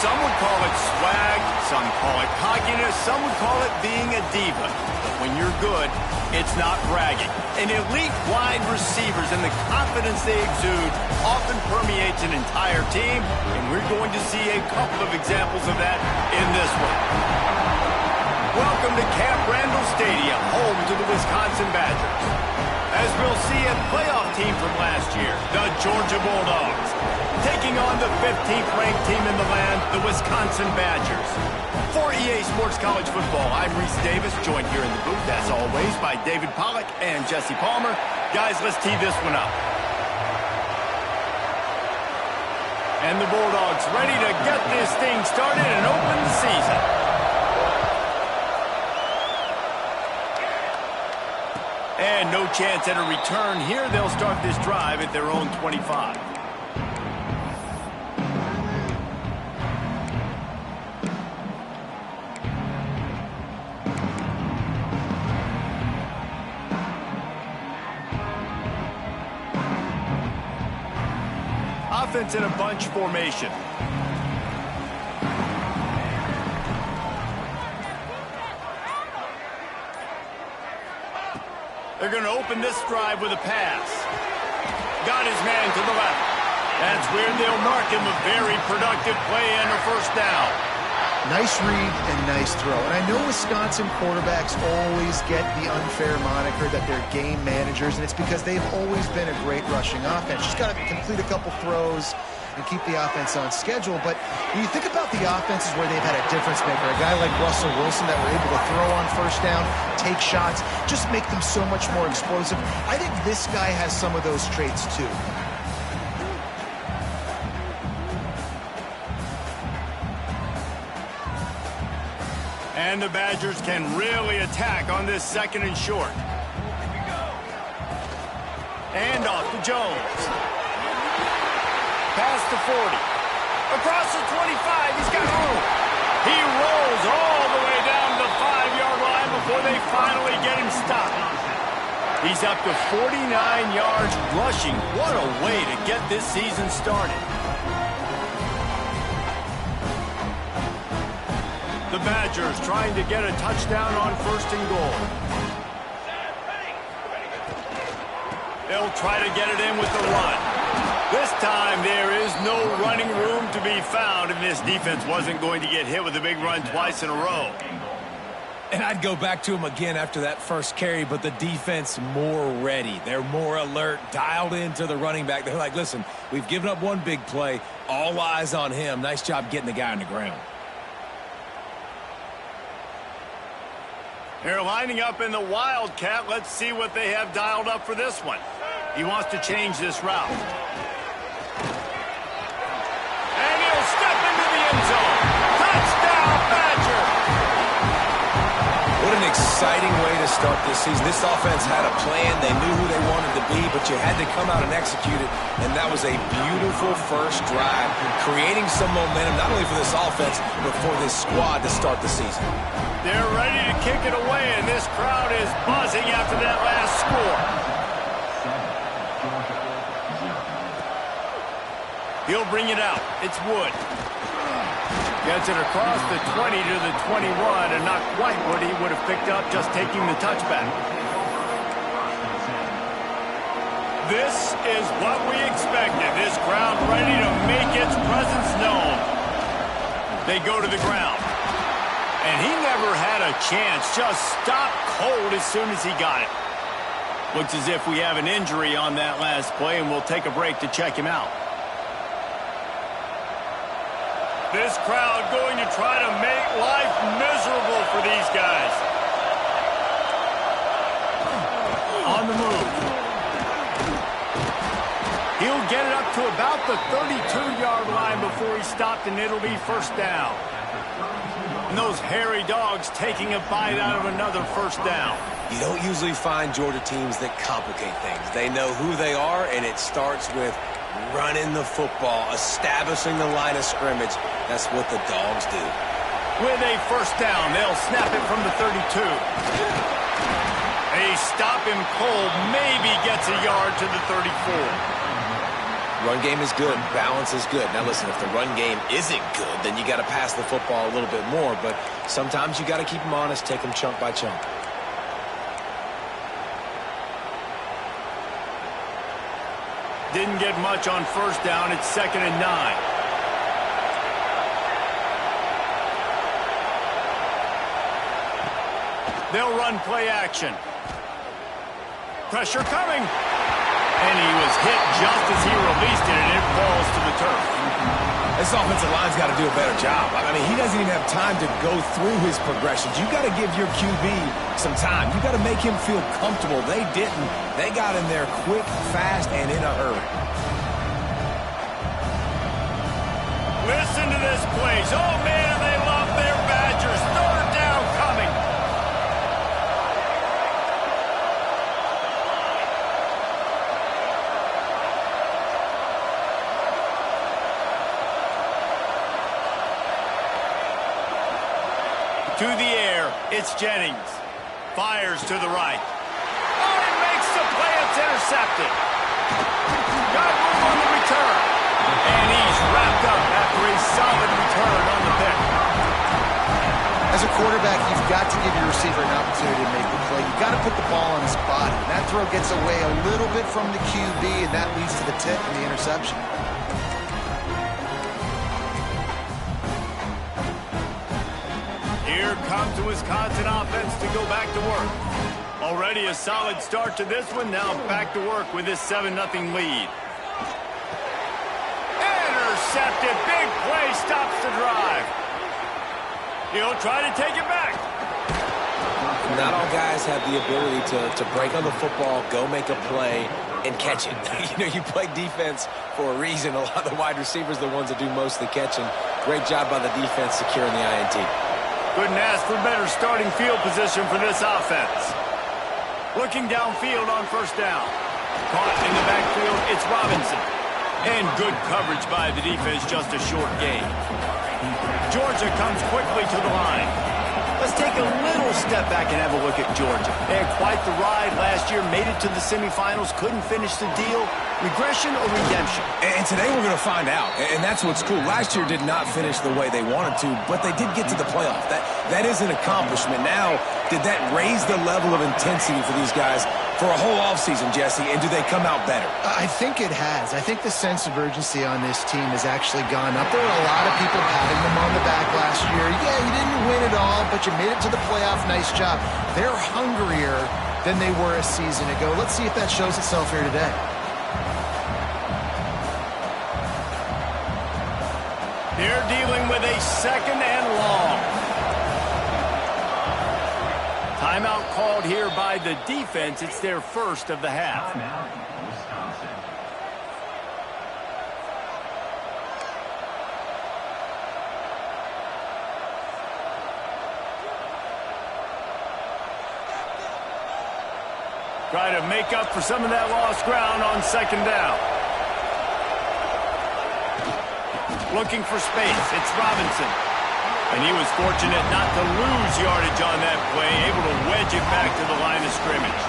Some would call it swag, some call it cockiness, some would call it being a diva. But when you're good, it's not bragging. And elite wide receivers and the confidence they exude often permeates an entire team, and we're going to see a couple of examples of that in this one. Welcome to Camp Randall Stadium, home to the Wisconsin Badgers. As we'll see a playoff team from last year, the Georgia Bulldogs, taking on the 15th ranked team in the land, the Wisconsin Badgers. For EA Sports College Football, I'm Reese Davis, joined here in the booth, as always, by David Pollack and Jesse Palmer. Guys, let's tee this one up. And the Bulldogs ready to get this thing started and open the season. And no chance at a return here. They'll start this drive at their own 25. Offense in a bunch formation. They're going to open this drive with a pass. Got his man to the left. That's where they'll mark him a very productive play and a first down. Nice read and nice throw. And I know Wisconsin quarterbacks always get the unfair moniker that they're game managers, and it's because they've always been a great rushing offense. Just got to complete a couple throws and keep the offense on schedule. But when you think about the offenses where they've had a difference maker, a guy like Russell Wilson that were able to throw on first down, take shots, just make them so much more explosive. I think this guy has some of those traits too. And the Badgers can really attack on this second and short. And off to Jones. Past the 40. Across the 25, he's got room. He rolls all the way down the 5-yard line before they finally get him stopped. He's up to 49 yards rushing. What a way to get this season started. The Badgers trying to get a touchdown on first and goal. They'll try to get it in with the run. This time there is no running room to be found, and this defense wasn't going to get hit with a big run twice in a row. And I'd go back to him again after that first carry, but the defense more ready. They're more alert, dialed into the running back. They're like, listen, we've given up one big play. All eyes on him. Nice job getting the guy on the ground. They're lining up in the Wildcat. Let's see what they have dialed up for this one. He wants to change this route. And he'll step into the end zone. Touchdown, Badger! What an exciting way to start this season. This offense had a plan. They knew who they wanted to be, but you had to come out and execute it. And that was a beautiful first drive, creating some momentum, not only for this offense, but for this squad to start the season. They're ready to kick it away, and this crowd is buzzing after that last score. He'll bring it out. It's Wood. Gets it across the 20 to the 21, and not quite what he would have picked up just taking the touchback. This is what we expected. This crowd ready to make its presence known. They go to the ground. And he never had a chance. Just stopped cold as soon as he got it. Looks as if we have an injury on that last play, and we'll take a break to check him out. This crowd going to try to make life miserable for these guys. On the move. He'll get it up to about the 32-yard line before he stopped, and it'll be first down. And those hairy dogs taking a bite out of another first down. You don't usually find Georgia teams that complicate things. They know who they are, and it starts with running the football, establishing the line of scrimmage. That's what the dogs do. With a first down, they'll snap it from the 32. They stop him cold, maybe gets a yard to the 34. Run game is good. Balance is good. Now, listen, if the run game isn't good, then you got to pass the football a little bit more. But sometimes you got to keep them honest, take them chunk by chunk. Didn't get much on first down. It's 2nd and 9. They'll run play action. Pressure coming. And he was hit just as he released it, and it falls to the turf. This offensive line's got to do a better job. I mean, he doesn't even have time to go through his progressions. You got to give your QB some time. You got to make him feel comfortable. They didn't. They got in there quick, fast, and in a hurry. Listen to this place. Oh, man, they love their Badgers. 3rd down coming. To the air, it's Jennings. Fires to the right. Oh, he makes the play. It's intercepted. Got room on the return. And he's wrapped up after a solid return on the pick. As a quarterback, you've got to give your receiver an opportunity to make the play. You've got to put the ball on his body. That throw gets away a little bit from the QB, and that leads to the tip and the interception. Here comes the Wisconsin offense to go back to work. Already a solid start to this one. Now back to work with this 7-0 lead. Intercepted. Big play stops the drive. He'll try to take it back. Not all guys have the ability to break on the football, go make a play, and catch it. You play defense for a reason. A lot of the wide receivers are the ones that do most of the catching. Great job by the defense securing the INT. Couldn't ask for better starting field position for this offense. Looking downfield on first down. Caught in the backfield, it's Robinson. And good coverage by the defense, just a short gain. Georgia comes quickly to the line. Let's take a little step back and have a look at Georgia. They had quite the ride last year, made it to the semifinals, couldn't finish the deal. Regression or redemption? And today we're going to find out, and that's what's cool. Last year did not finish the way they wanted to, but they did get to the playoff. That is an accomplishment. Now, did that raise the level of intensity for these guys for a whole offseason, Jesse, and do they come out better? I think it has. I think the sense of urgency on this team has actually gone up. There were a lot of people patting them on the back last year. Yeah, you didn't win it all, but you made it to the playoff. Nice job. They're hungrier than they were a season ago. Let's see if that shows itself here today. They're dealing with a 2nd and long. Timeout called here by the defense. It's their first of the half. Try to make up for some of that lost ground on 2nd down. Looking for space. It's Robinson. And he was fortunate not to lose yardage on that play, able to wedge it back to the line of scrimmage.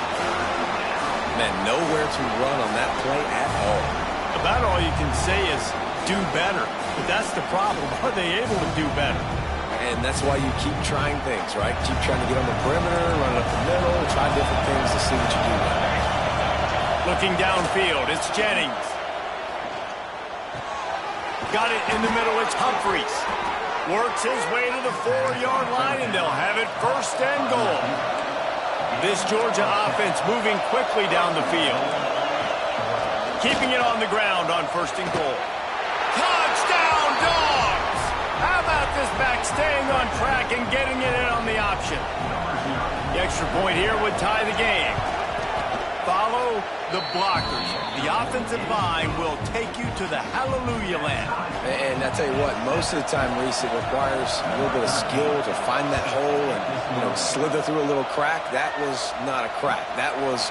Man, nowhere to run on that play at all. About all you can say is do better. But that's the problem. Are they able to do better? And that's why you keep trying things, right? Keep trying to get on the perimeter, run it up the middle, try different things to see what you do. Looking downfield, it's Jennings. Got it in the middle, it's Humphreys. Works his way to the 4-yard line, and they'll have it 1st and goal. This Georgia offense moving quickly down the field. Keeping it on the ground on 1st and goal. Touchdown, Dogs! How about this back staying on track and getting it in on the option? The extra point here would tie the game. Follow the blockers. The offensive line will take you to the hallelujah land. And I tell you what, most of the time, Reese, it requires a little bit of skill to find that hole and slither through a little crack. That was not a crack. That was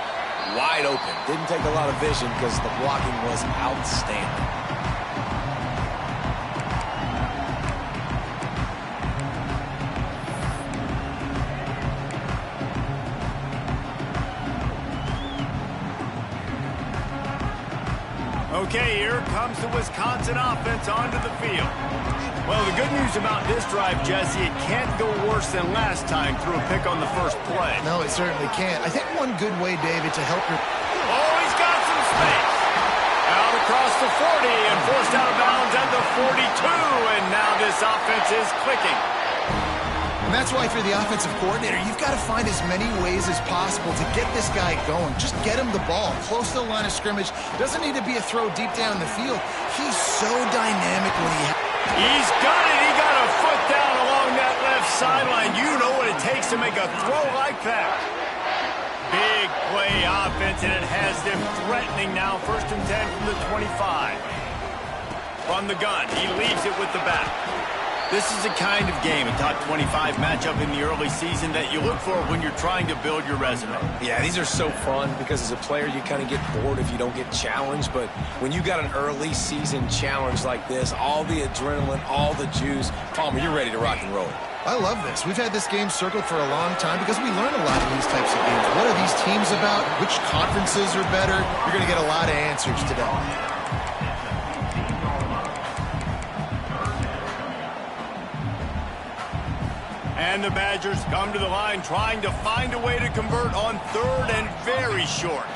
wide open. Didn't take a lot of vision because the blocking was outstanding. Okay, here comes the Wisconsin offense onto the field. Well, the good news about this drive, Jesse, it can't go worse than last time through a pick on the first play. No, it certainly can't. I think one good way, David, to help your... Oh, he's got some space. Out across the 40 and forced out of bounds at the 42, and now this offense is clicking. And that's why, for the offensive coordinator, you've got to find as many ways as possible to get this guy going. Just get him the ball close to the line of scrimmage. Doesn't need to be a throw deep down the field. He's so dynamic when He's got it. He got a foot down along that left sideline. You know what it takes to make a throw like that. Big play offense, and it has them threatening now. 1st and 10 from the 25. From the gun, he leaves it with the back. This is the kind of game, a top 25 matchup in the early season, that you look for when you're trying to build your resume. Yeah, these are so fun because as a player, you kind of get bored if you don't get challenged. But when you got an early season challenge like this, all the adrenaline, all the juice, Palmer, you're ready to rock and roll. I love this. We've had this game circled for a long time because we learn a lot in these types of games. What are these teams about? Which conferences are better? You're going to get a lot of answers today. And the Badgers come to the line trying to find a way to convert on 3rd and very short.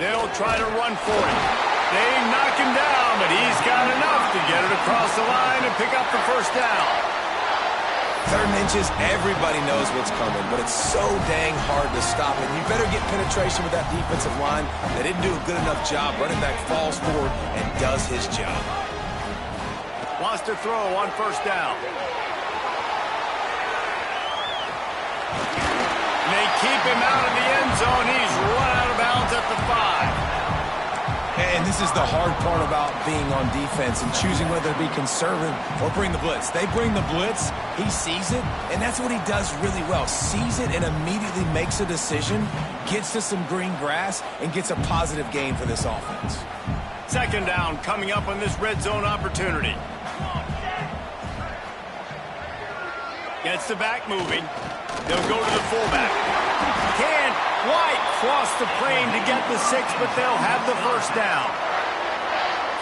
They'll try to run for it. They knock him down, but he's got enough to get it across the line and pick up the first down. 3rd and inches, everybody knows what's coming, but it's so dang hard to stop it. You better get penetration with that defensive line. They didn't do a good enough job. Running back falls forward and does his job. Wants to throw on 1st down. They keep him out of the end zone. He's run out of bounds at the 5. And this is the hard part about being on defense and choosing whether to be conservative or bring the blitz. They bring the blitz, he sees it, and that's what he does really well. Sees it and immediately makes a decision, gets to some green grass, and gets a positive gain for this offense. 2nd down coming up on this red zone opportunity. Gets the back moving. They'll go to the fullback. Can't quite cross the plane to get the 6, but they'll have the 1st down.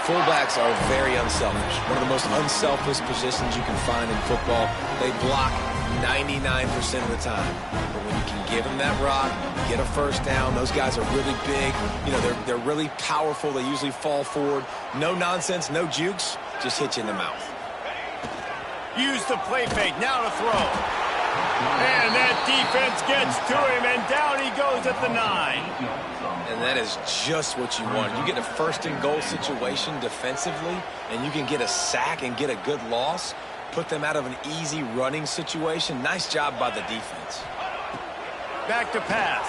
Fullbacks are very unselfish. One of the most unselfish positions you can find in football. They block 99% of the time. But when you can give them that rock, get a 1st down, those guys are really big. You know, they're really powerful. They usually fall forward. No nonsense, no jukes, just hit you in the mouth. Use the play fake, now to throw. And that defense gets to him, and down he goes at the 9. And that is just what you want. You get a 1st and goal situation defensively, and you can get a sack and get a good loss, put them out of an easy running situation. Nice job by the defense. Back to pass.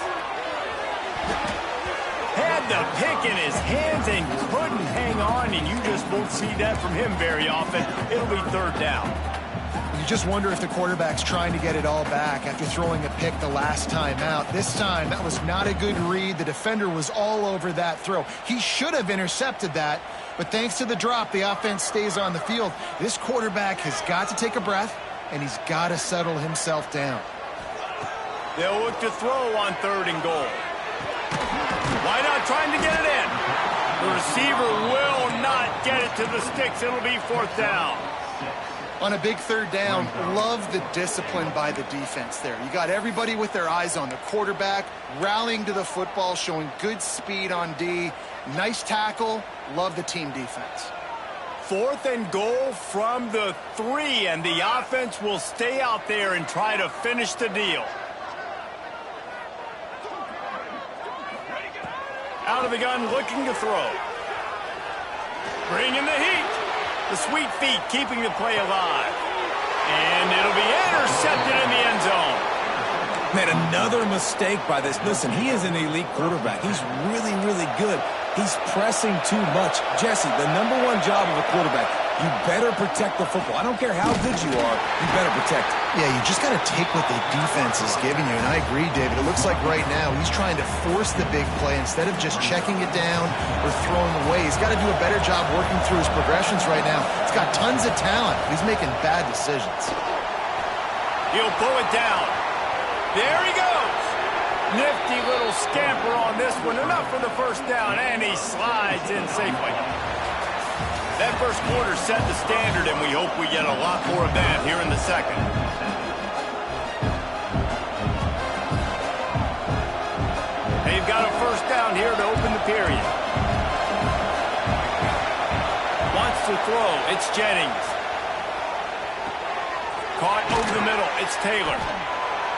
Had the pick in his hands and couldn't hang on, and you just won't see that from him very often. It'll be 3rd down. You just wonder if the quarterback's trying to get it all back after throwing a pick the last time out. This time, that was not a good read. The defender was all over that throw. He should have intercepted that, but thanks to the drop, the offense stays on the field. This quarterback has got to take a breath, and he's got to settle himself down. They'll look to throw on 3rd and goal. Why not trying to get it in? The receiver will not get it to the sticks. It'll be 4th down. On a big 3rd down, love the discipline by the defense there. You got everybody with their eyes on the quarterback, rallying to the football, showing good speed on D. Nice tackle. Love the team defense. 4th and goal from the 3, and the offense will stay out there and try to finish the deal. Out of the gun, looking to throw. Bringing the heat. The sweet feet keeping the play alive. And it'll be intercepted in the end zone. Man, another mistake by this. Listen, he is an elite quarterback. He's really, really good. He's pressing too much. Jesse, the #1 job of a quarterback, you better protect the football. I don't care how good you are, you better protect it. Yeah, you just got to take what the defense is giving you, and I agree, David. It looks like right now he's trying to force the big play instead of just checking it down or throwing away. He's got to do a better job working through his progressions right now. He's got tons of talent. He's making bad decisions. He'll pull it down. There he goes. Nifty little scamper on this one. Enough for the first down, and he slides in safely. That first quarter set the standard, and we hope we get a lot more of that here in the second. They've got a first down here to open the period. Wants to throw. It's Jennings. Caught over the middle. It's Taylor.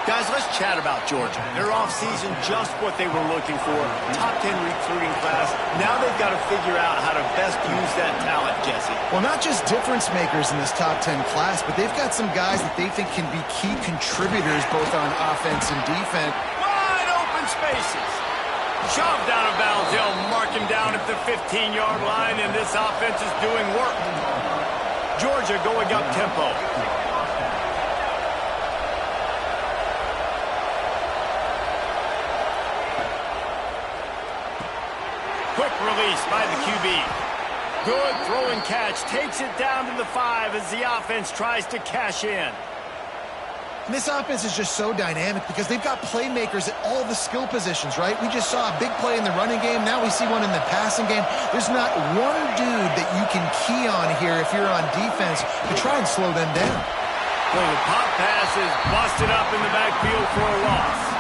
Guys, let's chat about Georgia. Their offseason, just what they were looking for. Top 10 recruiting class. Now they've got to figure out how to best use that talent, Jesse. Well, not just difference makers in this top 10 class, but they've got some guys that they think can be key contributors both on offense and defense. Wide open spaces. Shoved out of bounds. They'll mark him down at the 15-yard line, and this offense is doing work. Georgia going up tempo. Quick release by the QB. Good throw and catch. Takes it down to the 5 as the offense tries to cash in. And this offense is just so dynamic because they've got playmakers at all the skill positions, right? We just saw a big play in the running game. Now we see one in the passing game. There's not one dude that you can key on here if you're on defense to try and slow them down. So the pop pass is busted up in the backfield for a loss.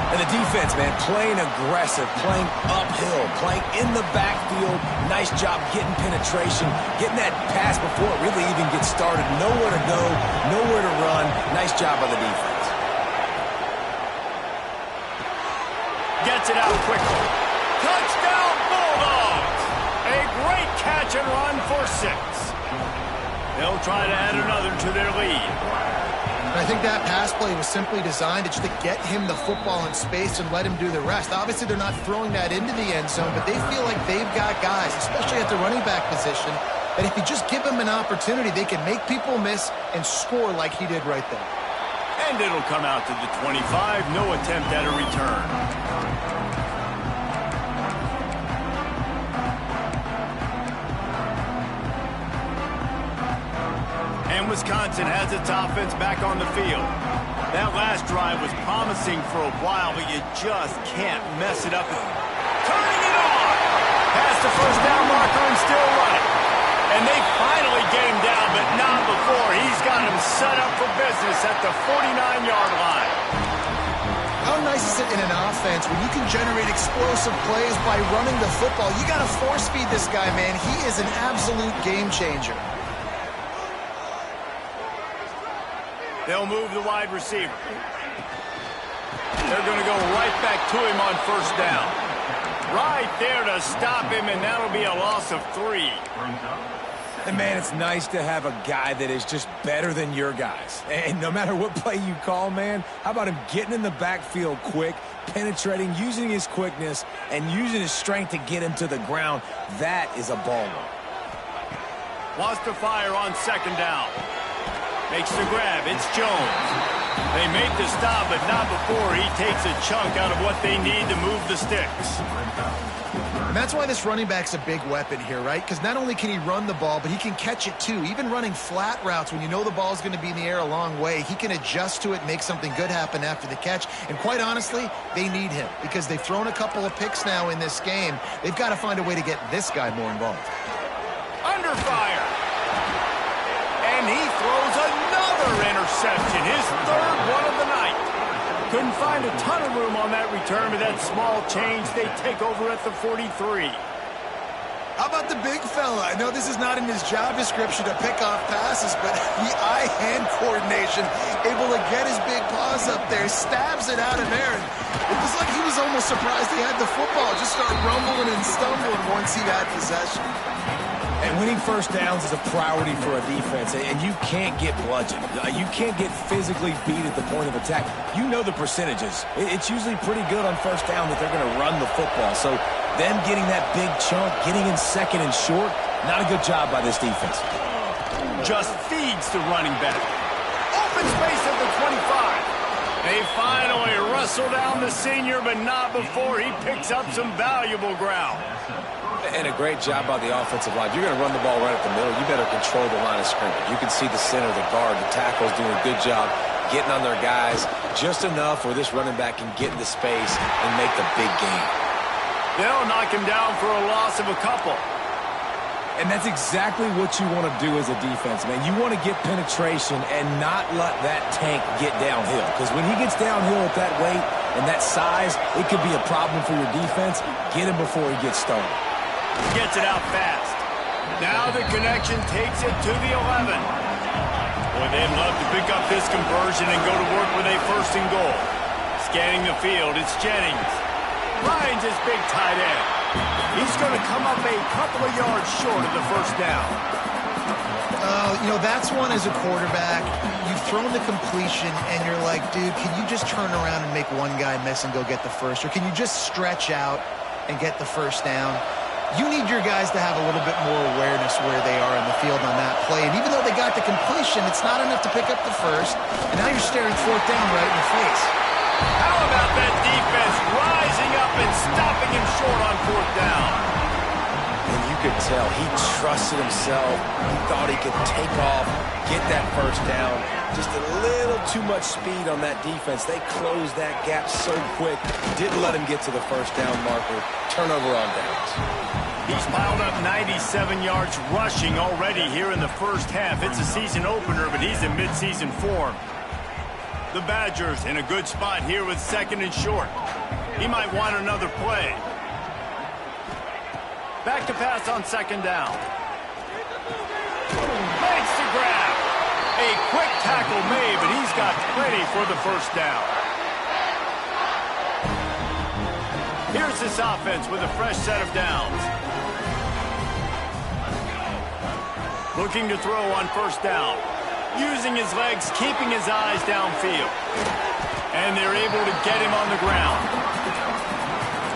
And the defense, man, playing aggressive, playing uphill, playing in the backfield. Nice job getting penetration, getting that pass before it really even gets started. Nowhere to go, nowhere to run. Nice job by the defense. Gets it out quickly. Touchdown, Bulldogs! A great catch and run for 6. They'll try to add another to their lead. I think that pass play was simply designed just to get him the football in space and let him do the rest. Obviously, they're not throwing that into the end zone, but they feel like they've got guys, especially at the running back position, that if you just give them an opportunity, they can make people miss and score like he did right there. And it'll come out to the 25. No attempt at a return. Wisconsin has its offense back on the field. That last drive was promising for a while, but you just can't mess it up. Turning it on! Past the first down marker and still running. And they finally get him down, but not before. He's got him set up for business at the 49-yard line. How nice is it in an offense when you can generate explosive plays by running the football? You got to force feed this guy, man. He is an absolute game changer. They'll move the wide receiver. They're going to go right back to him on first down. Right there to stop him, and that'll be a loss of 3. And, man, it's nice to have a guy that is just better than your guys. And no matter what play you call, man, how about him getting in the backfield quick, penetrating, using his quickness, and using his strength to get him to the ground? That is a baller. Wants to fire on second down. Makes the grab. It's Jones. They make the stop, but not before he takes a chunk out of what they need to move the sticks. And that's why this running back's a big weapon here, right? Because not only can he run the ball, but he can catch it too. Even running flat routes when you know the ball's going to be in the air a long way, he can adjust to it, make something good happen after the catch. And quite honestly, they need him because they've thrown a couple of picks now in this game. They've got to find a way to get this guy more involved. Under fire. And he throws another interception, his third one of the night. Couldn't find a ton of room on that return, but that small change, they take over at the 43. How about the big fella? I know this is not in his job description to pick off passes, but the eye-hand coordination, able to get his big paws up there, stabs it out of there. It was like he was almost surprised he had the football, just start rumbling and stumbling once he had possession. And winning first downs is a priority for a defense, and you can't get bludgeoned. You can't get physically beat at the point of attack. You know the percentages. It's usually pretty good on first down that they're going to run the football. So them getting that big chunk, getting in second and short, not a good job by this defense. Just feeds the running back. Open space at the 25. They finally wrestle down the senior, but not before he picks up some valuable ground. And a great job by the offensive line. You're going to run the ball right at the middle. You better control the line of scrimmage. You can see the center, the guard, the tackle's doing a good job getting on their guys just enough where this running back can get into space and make the big gain. They'll knock him down for a loss of a couple. And that's exactly what you want to do as a defense, man. You want to get penetration and not let that tank get downhill. Because when he gets downhill at that weight and that size, it could be a problem for your defense. Get him before he gets started. Gets it out fast. Now the connection takes it to the 11. Boy, they'd love to pick up this conversion and go to work with a first and goal. Scanning the field, it's Jennings. Ryan's his big tight end. He's going to come up a couple of yards short of the first down. You know, that's one as a quarterback. You've thrown the completion, and you're like, dude, can you just turn around and make one guy miss and go get the first? Or can you just stretch out and get the first down? You need your guys to have a little bit more awareness where they are in the field on that play. And even though they got the completion, it's not enough to pick up the first. And now you're staring fourth down right in the face. How about that defense rising up and stopping him short on fourth down? And you could tell he trusted himself. He thought he could take off, get that first down. Just a little too much speed on that defense. They closed that gap so quick. Didn't let him get to the first down marker. Turnover on downs. He's piled up 97 yards rushing already here in the first half. It's a season opener, but he's in midseason form. The Badgers in a good spot here with second and short. He might want another play. Back to pass on second down. Makes the grab. A quick tackle made, but he's got plenty for the first down. Here's this offense with a fresh set of downs. Looking to throw on first down. Using his legs, keeping his eyes downfield. And they're able to get him on the ground.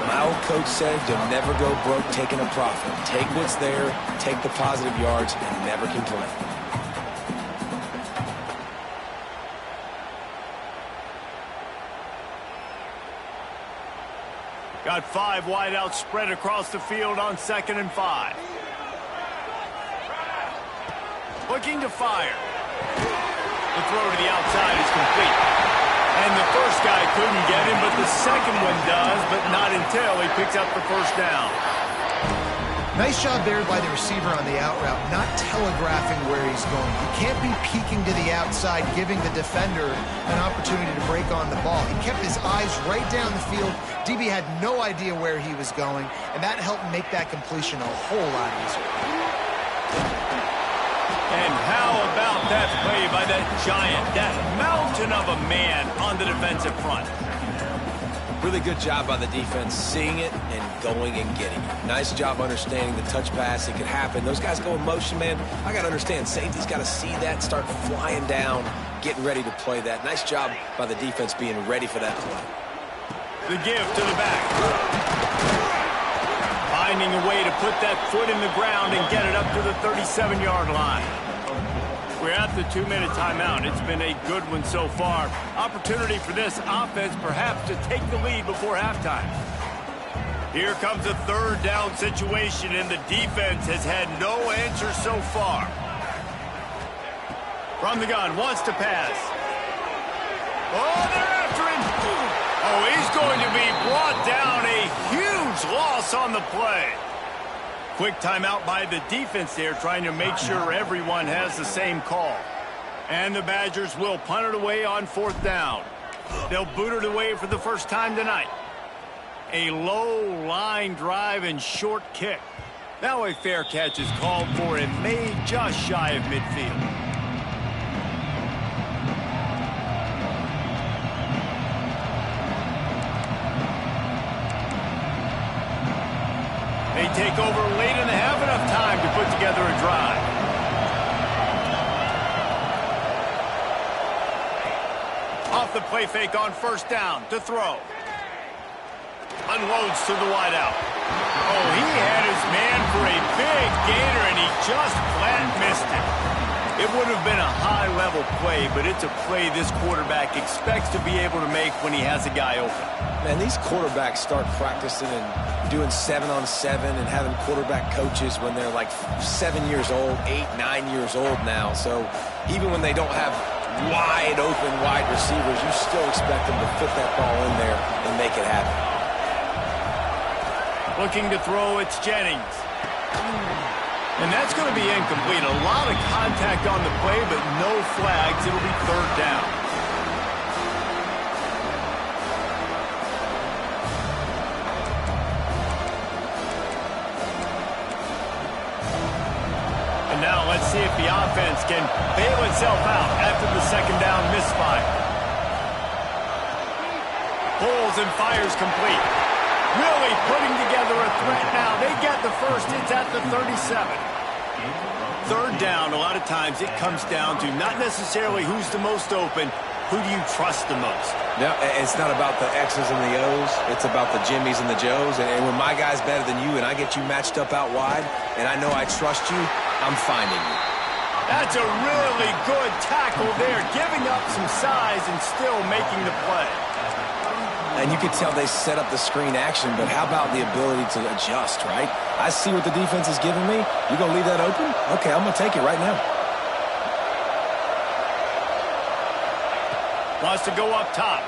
My old coach said you'll never go broke taking a profit. Take what's there, take the positive yards, and never complain. Got 5 wideouts spread across the field on 2nd and 5. Looking to fire. The throw to the outside is complete. And the first guy couldn't get him, but the second one does, but not until he picks up the first down. Nice job there by the receiver on the out route, not telegraphing where he's going. He can't be peeking to the outside, giving the defender an opportunity to break on the ball. He kept his eyes right down the field. DB had no idea where he was going, and that helped make that completion a whole lot easier. And how about that play by that giant, that mountain of a man on the defensive front? Really good job by the defense, seeing it and going and getting it. Nice job understanding the touch pass. It could happen. Those guys go in motion, man. I got to understand, safety's got to see that, start flying down, getting ready to play that. Nice job by the defense being ready for that play. The give to the back. Finding a way to put that foot in the ground and get it up to the 37-yard line. We're at the 2-minute timeout. It's been a good one so far. Opportunity for this offense perhaps to take the lead before halftime. Here comes a third down situation, and the defense has had no answer so far. From the gun, wants to pass. Oh, they're after him. Oh, he's going to be brought down. A huge loss on the play. Quick timeout by the defense there, trying to make sure everyone has the same call. And the Badgers will punt it away on 4th down. They'll boot it away for the first time tonight. A low line drive and short kick. Now a fair catch is called for and made just shy of midfield. They take over late in the half, enough time to put together a drive. Off the play fake on 1st down to throw. Unloads to the wideout. Oh, he had his man for a big gainer, and he just flat missed it. It would have been a high-level play, but it's a play this quarterback expects to be able to make when he has a guy open. Man, these quarterbacks start practicing and doing 7-on-7 and having quarterback coaches when they're like 7 years old, 8, 9 years old now. So even when they don't have wide open wide receivers, you still expect them to fit that ball in there and make it happen. Looking to throw, it's Jennings. And that's going to be incomplete. A lot of contact on the play, but no flags. It'll be third down. And now let's see if the offense can bail itself out after the second down misfire. Pulls and fires complete. Really putting together a threat now. They get the first. It's at the 37. Third down, a lot of times it comes down to not necessarily who's the most open, who do you trust the most? No, it's not about the X's and the O's. It's about the Jimmies and the Joes. And when my guy's better than you and I get you matched up out wide and I know I trust you, I'm finding you. That's a really good tackle there, giving up some size and still making the play. And you could tell they set up the screen action, but how about the ability to adjust, right? I see what the defense is giving me. You going to leave that open? Okay, I'm going to take it right now. Wants to go up top.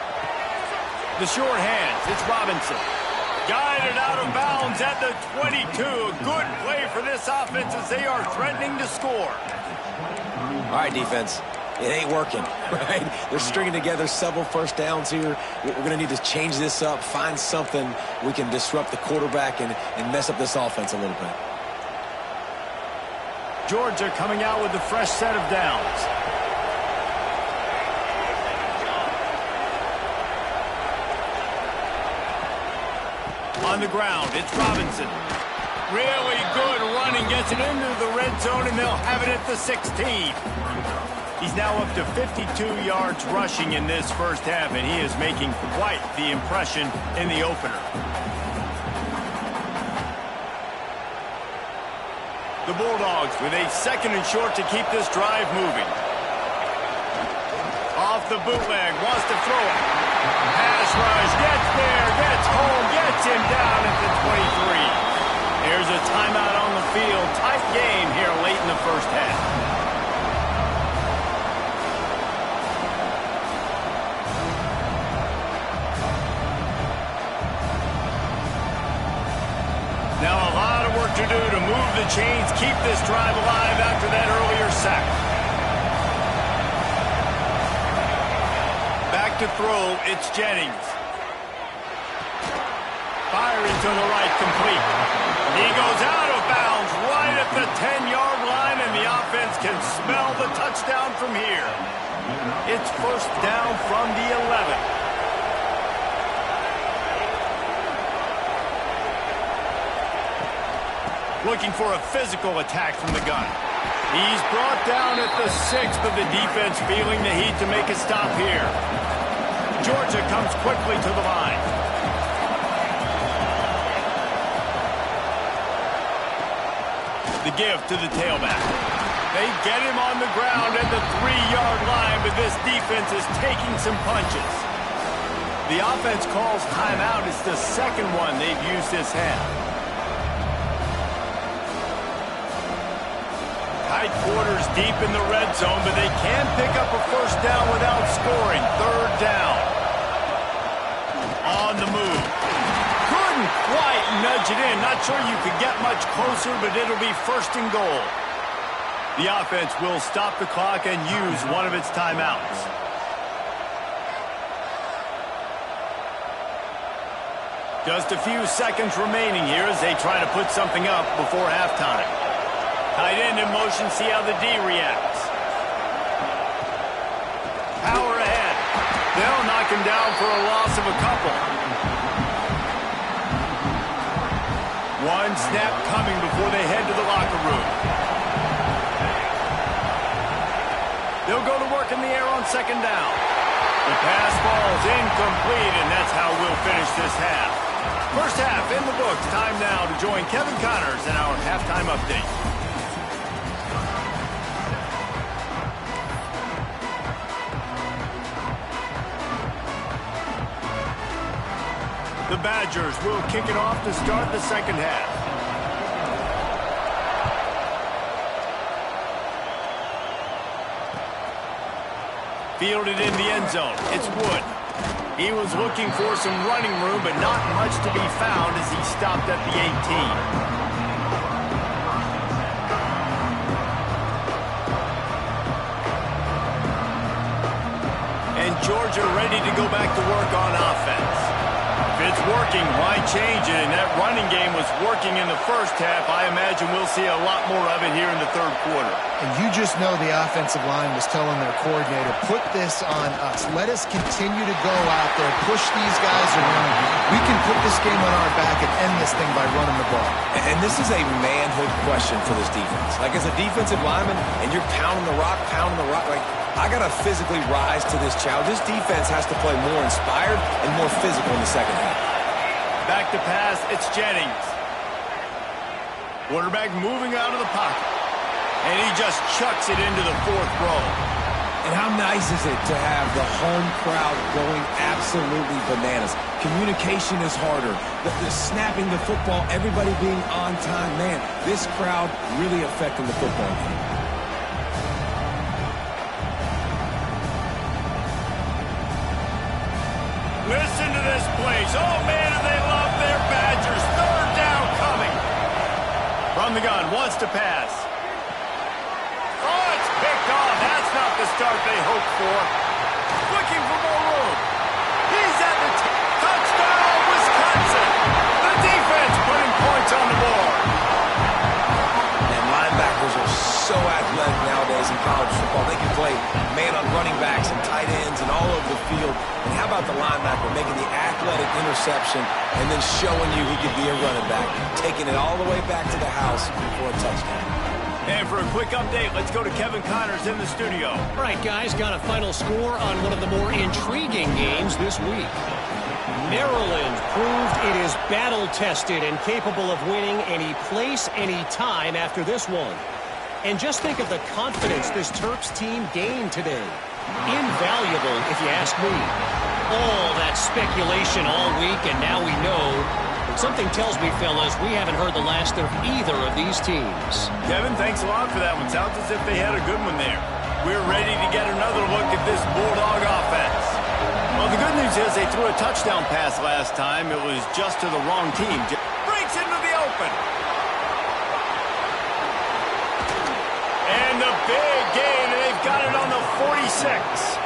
The short hands, it's Robinson. Guided out of bounds at the 22. A good play for this offense as they are threatening to score. All right, defense. It ain't working, right? They're stringing together several first downs here. We're going to need to change this up, find something we can disrupt the quarterback and mess up this offense a little bit. Georgia coming out with a fresh set of downs. On the ground, it's Robinson. Really good running, gets it into the red zone, and they'll have it at the 16. He's now up to 52 yards rushing in this first half, and he is making quite the impression in the opener. The Bulldogs with a second and short to keep this drive moving. Off the bootleg, wants to throw it. Pass rush, gets there, gets home, gets him down at the 23. Here's a timeout on the field. Tight game here late in the first half. Now a lot of work to do to move the chains, keep this drive alive after that earlier sack. Back to throw, it's Jennings. Firing to the right, complete. He goes out of bounds right at the 10-yard line, and the offense can smell the touchdown from here. It's first down from the 11. Looking for a physical attack from the gun. He's brought down at the 6, but the defense feeling the heat to make a stop here. Georgia comes quickly to the line. The give to the tailback. They get him on the ground at the 3-yard line, but this defense is taking some punches. The offense calls timeout. It's the second one they've used this half. Tight quarters deep in the red zone, but they can pick up a first down without scoring. Third down. On the move. Couldn't quite nudge it in. Not sure you could get much closer, but it'll be first and goal. The offense will stop the clock and use one of its timeouts. Just a few seconds remaining here as they try to put something up before halftime. Tight end in motion, see how the D reacts. Power ahead. They'll knock him down for a loss of a couple. One snap coming before they head to the locker room. They'll go to work in the air on second down. The pass falls incomplete, and that's how we'll finish this half. First half in the books. Time now to join Kevin Connors in our halftime update. The Badgers will kick it off to start the second half. Fielded in the end zone. It's Wood. He was looking for some running room, but not much to be found as he stopped at the 18. Georgia ready to go back to work on offense. If it's working, why change it? And that running game was working in the first half. I imagine we'll see a lot more of it here in the third quarter. And you just know the offensive line was telling their coordinator, put this on us. Let us continue to go out there, push these guys around. We can put this game on our back and end this thing by running the ball. And this is a manhood question for this defense. Like, as a defensive lineman, and you're pounding the rock, like, I got to physically rise to this challenge. This defense has to play more inspired and more physical in the second half. Back to pass, it's Jennings. Quarterback moving out of the pocket. And he just chucks it into the fourth row. And how nice is it to have the home crowd going absolutely bananas? Communication is harder. The snapping the football, everybody being on time. Man, this crowd really affecting the football game. Listen to this place. Oh, man, do they love their Badgers. Third down coming. From the gun, wants to pass. Oh, it's picked off. That's not the start they hoped for. Looking for more room. He's at the touchdown, Wisconsin. The defense putting points on the board. And linebackers are so athletic nowadays in college football. They can play man on running backs and tight ends and all over the field. And how about the linebacker making the athletic interception and then showing you he could be a running back, taking it all the way back to the house for a touchdown. And for a quick update, let's go to Kevin Connors in the studio. All right, guys, got a final score on one of the more intriguing games this week. Maryland proved it is battle-tested and capable of winning any place, any time after this one. And just think of the confidence this Terps team gained today. Invaluable, if you ask me. All that speculation all week, and now we know. But something tells me, fellas, we haven't heard the last of either of these teams. Kevin, thanks a lot for that one. Sounds as if they had a good one there. We're ready to get another look at this Bulldog offense. Well, the good news is they threw a touchdown pass last time. It was just to the wrong team. Breaks into the open. And the big gain, and they've got it on the 46.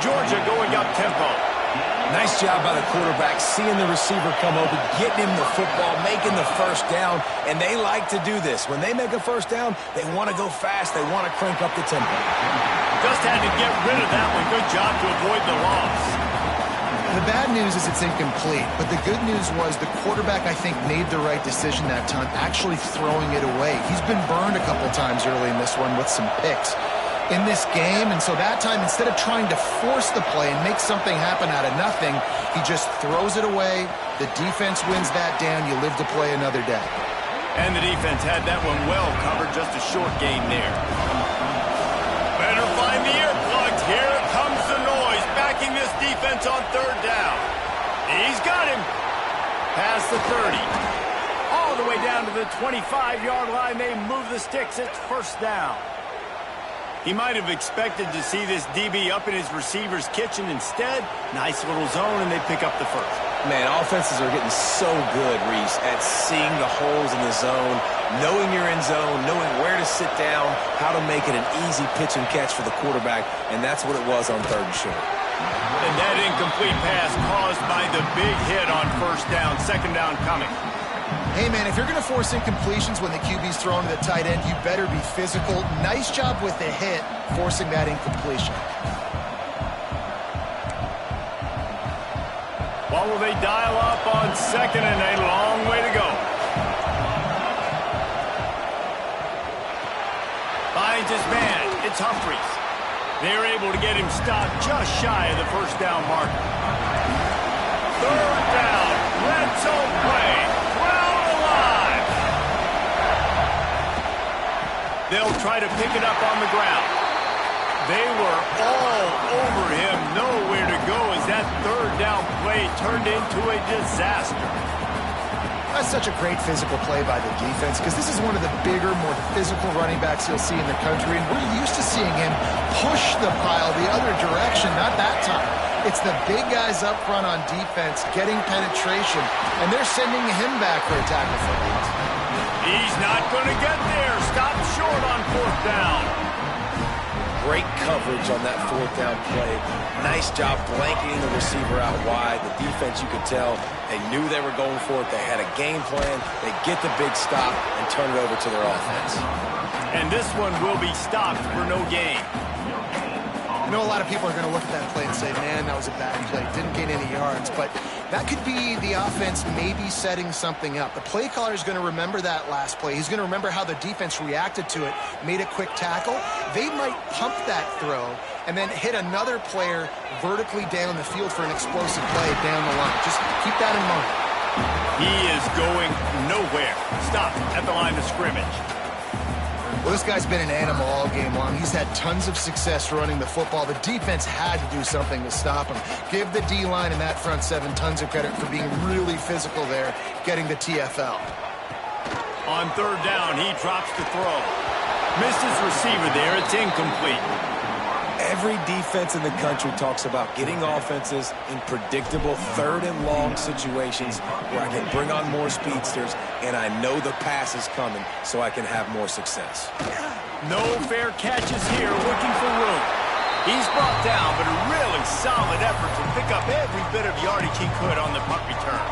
Georgia going up tempo. Nice job by the quarterback, seeing the receiver come open, getting him the football, making the first down, and they like to do this. When they make a first down, they want to go fast. They want to crank up the tempo. Just had to get rid of that one. Good job to avoid the loss. The bad news is it's incomplete, but the good news was the quarterback, I think, made the right decision that time, actually throwing it away. He's been burned a couple times early in this one with some picks in this game, and so that time, instead of trying to force the play and make something happen out of nothing, he just throws it away. The defense wins that down. You live to play another day. And the defense had that one well covered, just a short gain there. Better find the earplugs. Here comes the noise, backing this defense on third down. He's got him. Past the 30. All the way down to the 25-yard line. They move the sticks. It's first down. He might have expected to see this DB up in his receiver's kitchen. Instead, nice little zone, and they pick up the first. Man, offenses are getting so good, Reese, at seeing the holes in the zone, knowing you're in zone, knowing where to sit down, how to make it an easy pitch and catch for the quarterback, and that's what it was on third and short. And that incomplete pass caused by the big hit on first down. Second down coming. Hey, man, if you're going to force incompletions when the QB's thrown to the tight end, you better be physical. Nice job with the hit, forcing that incompletion. What will they dial up on second, and a long way to go. Finds his man. It's Humphries. They're able to get him stopped just shy of the first down marker. Third down. Red zone play. They'll try to pick it up on the ground. They were all over him, nowhere to go as that third down play turned into a disaster. That's such a great physical play by the defense because this is one of the bigger, more physical running backs you'll see in the country, and we're used to seeing him push the pile the other direction, not that time. It's the big guys up front on defense getting penetration, and they're sending him back for a tackle for loss. He's not going to get there. Stop short on 4th down. Great coverage on that 4th down play. Nice job blanketing the receiver out wide. The defense, you could tell, they knew they were going for it. They had a game plan. They get the big stop and turn it over to their offense. And this one will be stopped for no gain. I know a lot of people are going to look at that play and say, man, that was a bad play. Didn't gain any yards. But that could be the offense maybe setting something up. The play caller is going to remember that last play. He's going to remember how the defense reacted to it, made a quick tackle. They might pump that throw and then hit another player vertically down the field for an explosive play down the line. Just keep that in mind. He is going nowhere. Stop at the line of scrimmage. Well, this guy's been an animal all game long. He's had tons of success running the football. The defense had to do something to stop him. Give the D-line and that front seven tons of credit for being really physical there, getting the TFL. On 3rd down, he drops the throw. Missed his receiver there. It's incomplete. Every defense in the country talks about getting offenses in predictable 3rd and long situations where I can bring on more speedsters and I know the pass is coming so I can have more success. No fair catches here, looking for room. He's brought down, but a really solid effort to pick up every bit of yardage he could on the punt return.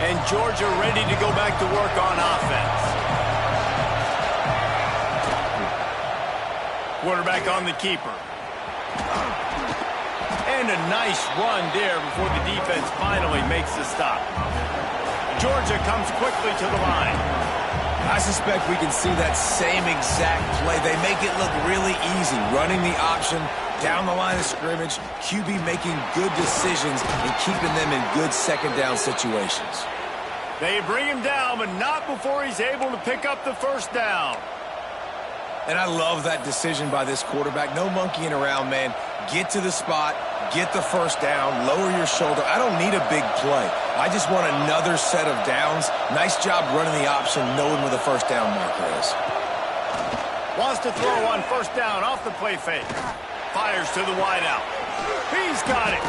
And Georgia ready to go back to work on offense. Quarterback on the keeper. And a nice run there before the defense finally makes the stop. Georgia comes quickly to the line. I suspect we can see that same exact play. They make it look really easy, running the option down the line of scrimmage, QB making good decisions and keeping them in good 2nd down situations. They bring him down, but not before he's able to pick up the 1st down. And I love that decision by this quarterback. No monkeying around, man. Get to the spot, get the 1st down, lower your shoulder. I don't need a big play. I just want another set of downs. Nice job running the option, knowing where the 1st down marker is. Wants to throw on 1st down off the play fake. Fires to the wideout. He's got it.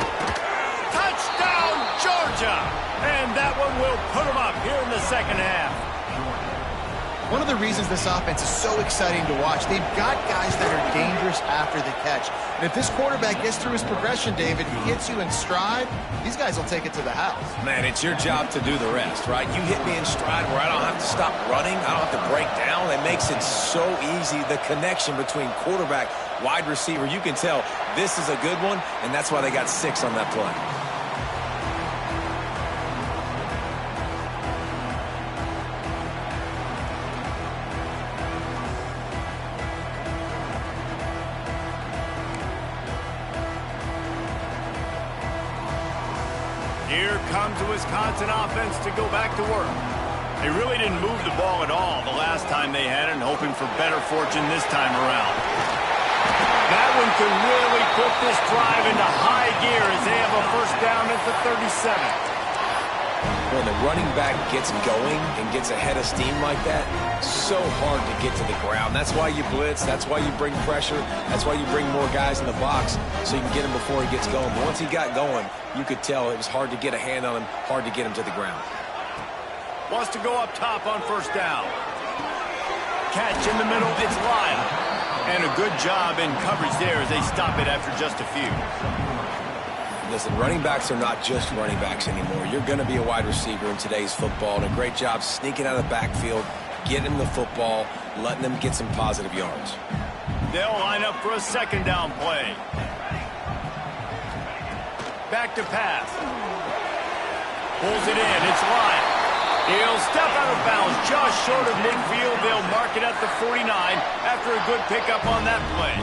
Touchdown, Georgia! And that one will put him up here in the 2nd half. One of the reasons this offense is so exciting to watch, they've got guys that are dangerous after the catch. And if this quarterback gets through his progression, David, he hits you in stride, these guys will take it to the house. Man, it's your job to do the rest, right? You hit me in stride where I don't have to stop running, I don't have to break down. It makes it so easy, the connection between quarterback, wide receiver. You can tell this is a good one, and that's why they got 6 on that play. Here comes the Wisconsin offense to go back to work. They really didn't move the ball at all the last time they had it, and hoping for better fortune this time around. That one could really put this drive into high gear as they have a 1st down at the 37. When the running back gets going and gets ahead of steam like that, so hard to get to the ground. That's why you blitz. That's why you bring pressure. That's why you bring more guys in the box so you can get him before he gets going. But once he got going, you could tell it was hard to get a hand on him, hard to get him to the ground. Wants to go up top on 1st down. Catch in the middle, it's Lyle. And a good job in coverage there as they stop it after just a few. Listen, running backs are not just running backs anymore. You're going to be a wide receiver in today's football, and a great job sneaking out of the backfield, getting the football, letting them get some positive yards. They'll line up for a 2nd down play. Back to pass. Pulls it in, it's Lyle. He'll step out of bounds just short of midfield. They'll mark it at the 49 after a good pickup on that play.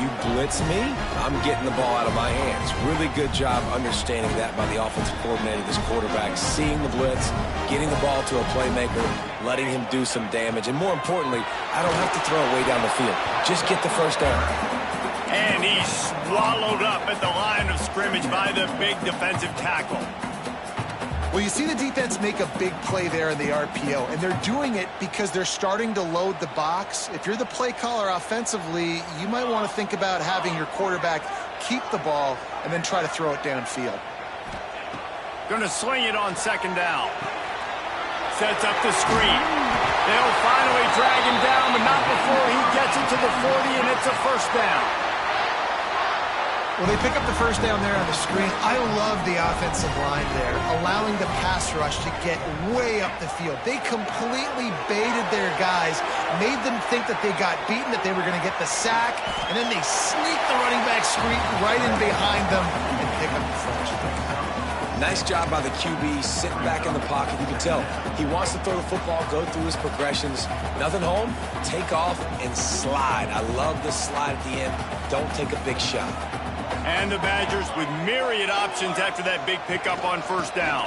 You blitz me, I'm getting the ball out of my hands. Really good job understanding that by the offensive coordinator, this quarterback, seeing the blitz, getting the ball to a playmaker, letting him do some damage. And more importantly, I don't have to throw it way down the field. Just get the 1st down. And he's swallowed up at the line of scrimmage by the big defensive tackle. Well, you see the defense make a big play there in the RPO, and they're doing it because they're starting to load the box. If you're the play caller offensively, you might want to think about having your quarterback keep the ball and then try to throw it downfield. Going to sling it on second down. Sets up the screen. They'll finally drag him down, but not before he gets it to the 40, and it's a first down. Well, they pick up the first down there on the screen. I love the offensive line there, allowing the pass rush to get way up the field. They completely baited their guys, made them think that they got beaten, that they were going to get the sack, and then they sneak the running back screen right in behind them and pick up the first. Nice job by the QB, sitting back in the pocket. You can tell he wants to throw the football, go through his progressions. Nothing home, take off, and slide. I love the slide at the end. Don't take a big shot. And the Badgers with myriad options after that big pickup on first down.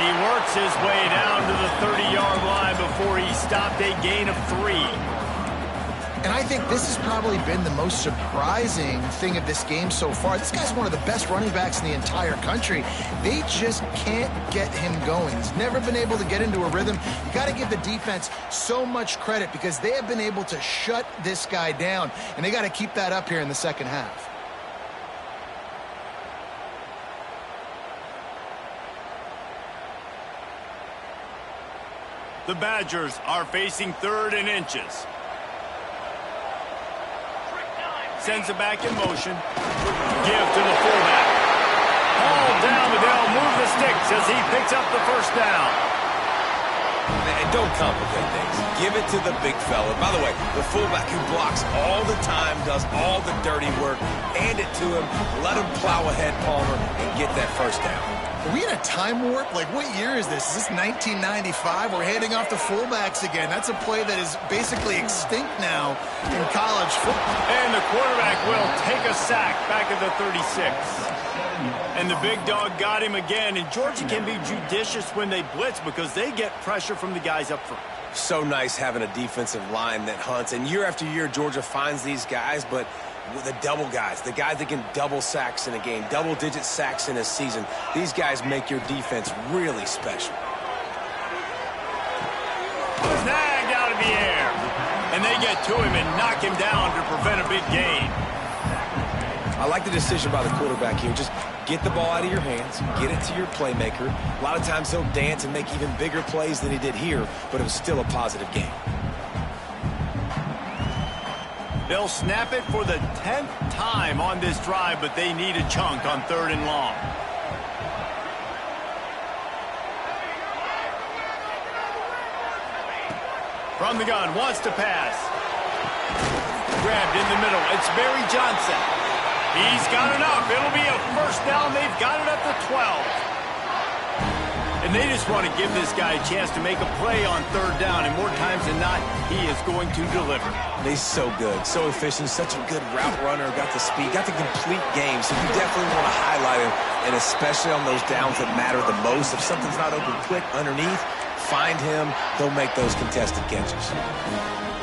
He works his way down to the 30-yard line before he stopped a gain of 3. And I think this has probably been the most surprising thing of this game so far. This guy's one of the best running backs in the entire country. They just can't get him going. He's never been able to get into a rhythm. You got to give the defense so much credit because they have been able to shut this guy down, and they got to keep that up here in the second half. The Badgers are facing 3rd and inches. Sends it back in motion. Give to the fullback. Hauled down, but they'll move the sticks as he picks up the first down. And don't complicate things. Give it to the big fella. By the way, the fullback who blocks all the time, does all the dirty work. Hand it to him. Let him plow ahead, Palmer, and get that first down. Are we in a time warp? Like, what year is this? Is this 1995? We're handing off to fullbacks again. That's a play that is basically extinct now in college football. And the quarterback will take a sack back at the 36. And the big dog got him again. And Georgia can be judicious when they blitz because they get pressure from the guys up front. So nice having a defensive line that hunts. And year after year, Georgia finds these guys, but with the double guys, the guys that can double sacks in a game, double-digit sacks in a season. These guys make your defense really special. Snagged out of the air. And they get to him and knock him down to prevent a big gain. I like the decision by the quarterback here. Just get the ball out of your hands, get it to your playmaker. A lot of times he'll dance and make even bigger plays than he did here, but it was still a positive game. They'll snap it for the 10th time on this drive, but they need a chunk on 3rd and long. From the gun, wants to pass. Grabbed in the middle. It's Barry Johnson. He's got enough. It'll be a first down. They've got it up to 12. And they just want to give this guy a chance to make a play on 3rd down, and more times than not, he is going to deliver. He's so good, so efficient, such a good route runner, got the speed, got the complete game, so you definitely want to highlight him, and especially on those downs that matter the most. If something's not open quick underneath, find him, he'll make those contested catches.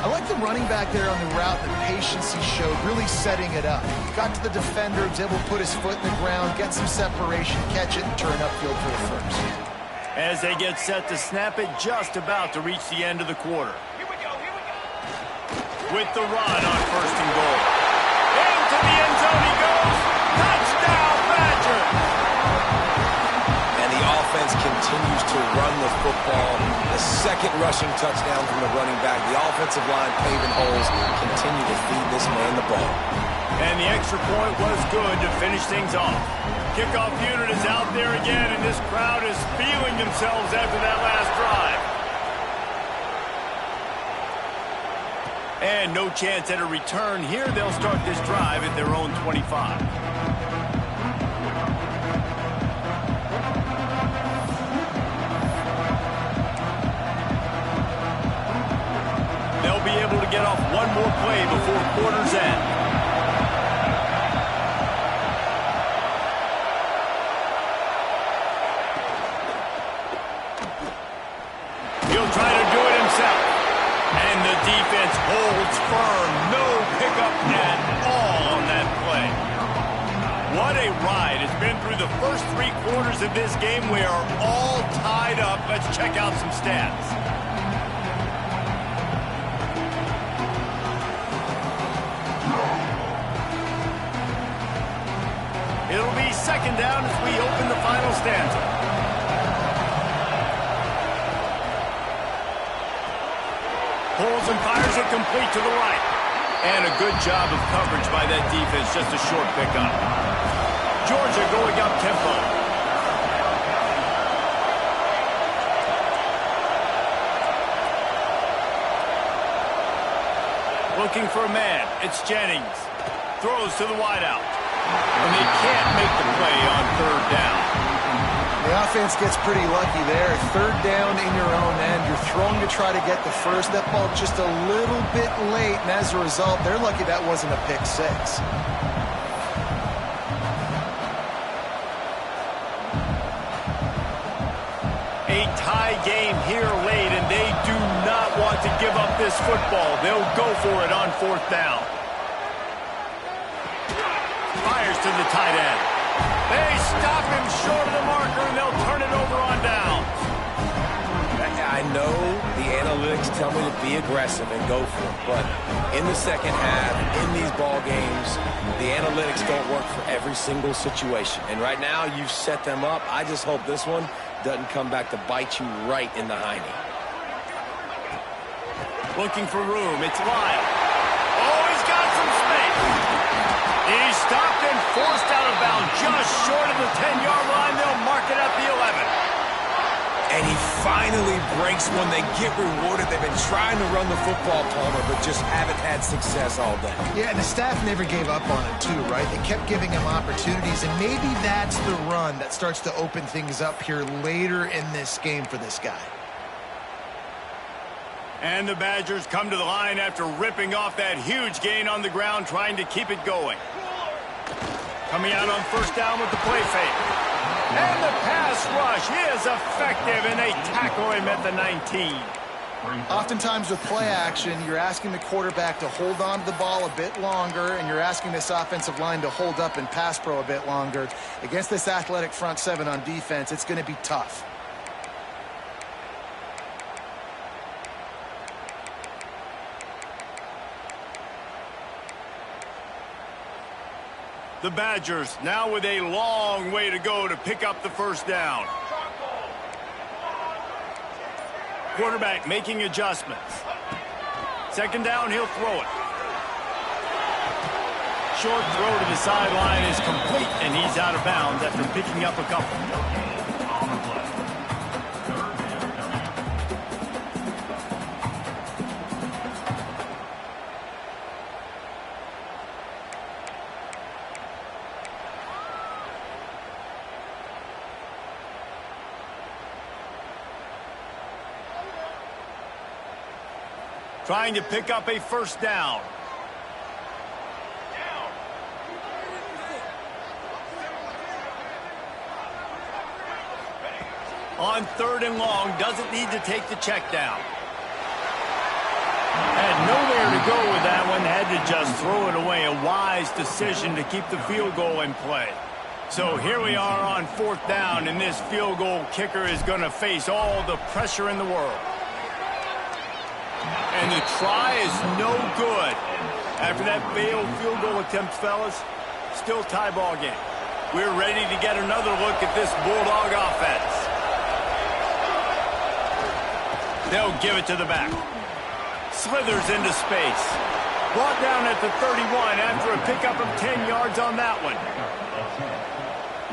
I like the running back there on the route, the patience he showed, really setting it up. Got to the defender, was able to put his foot in the ground, get some separation, catch it, and turn upfield for the first. As they get set to snap it, just about to reach the end of the quarter. With the run on 1st and goal. Into the end zone he goes. Touchdown, Badger! And the offense continues to run the football. The second rushing touchdown from the running back. The offensive line paving holes. Continue to feed this man the ball. And the extra point was good to finish things off. Kickoff unit is out there again, and this crowd is feeling themselves after that last drive. And no chance at a return here. They'll start this drive at their own 25. They'll be able to get off one more play before quarter's end. He'll try to do it himself. And the defense holds firm. No pickup at all on that play. What a ride. It's been through the first 3 quarters of this game. We are all tied up. Let's check out some stats. It'll be second down as we open the final stanza. Pulls and fires it complete to the right. And a good job of coverage by that defense, just a short pickup. Georgia going up tempo. Looking for a man. It's Jennings. Throws to the wideout. And they can't make the play on third down. The offense gets pretty lucky there. Third down in your own end. You're throwing to try to get the first. That ball just a little bit late, and as a result, they're lucky that wasn't a pick 6. A tie game here late, and they do not want to give up this football. They'll go for it on fourth down. Fires to the tight end. They stop him short of the marker, and they'll turn it over on downs. I know the analytics tell me to be aggressive and go for it, but in the second half, in these ball games, the analytics don't work for every single situation. And right now, you've set them up. I just hope this one doesn't come back to bite you right in the hiney. Looking for room. It's Lyle. Oh, he's got some space. He's stopped and forced out of bounds just short of the 10-yard line. They'll mark it at the 11. And he finally breaks one. They get rewarded. They've been trying to run the football, Palmer, but just haven't had success all day. Yeah, and the staff never gave up on it too, right? They kept giving him opportunities, and maybe that's the run that starts to open things up here later in this game for this guy. And the Badgers come to the line after ripping off that huge gain on the ground, trying to keep it going. Coming out on first down with the play fake. And the pass rush is effective, and they tackle him at the 19. Oftentimes with play action, you're asking the quarterback to hold on to the ball a bit longer, and you're asking this offensive line to hold up and pass pro a bit longer. Against this athletic front 7 on defense, it's going to be tough. The Badgers now with a long way to go to pick up the first down. Quarterback making adjustments. Second down, he'll throw it. Short throw to the sideline is complete, and he's out of bounds after picking up a couple. Trying to pick up a first down. On third and long, doesn't need to take the check down. Had nowhere to go with that one, had to just throw it away. A wise decision to keep the field goal in play. So here we are on fourth down, and this field goal kicker is going to face all the pressure in the world. And the try is no good. After that failed field goal attempt, fellas, still tie ball game. We're ready to get another look at this Bulldog offense. They'll give it to the back. Slithers into space. Brought down at the 31 after a pickup of 10 yards on that one.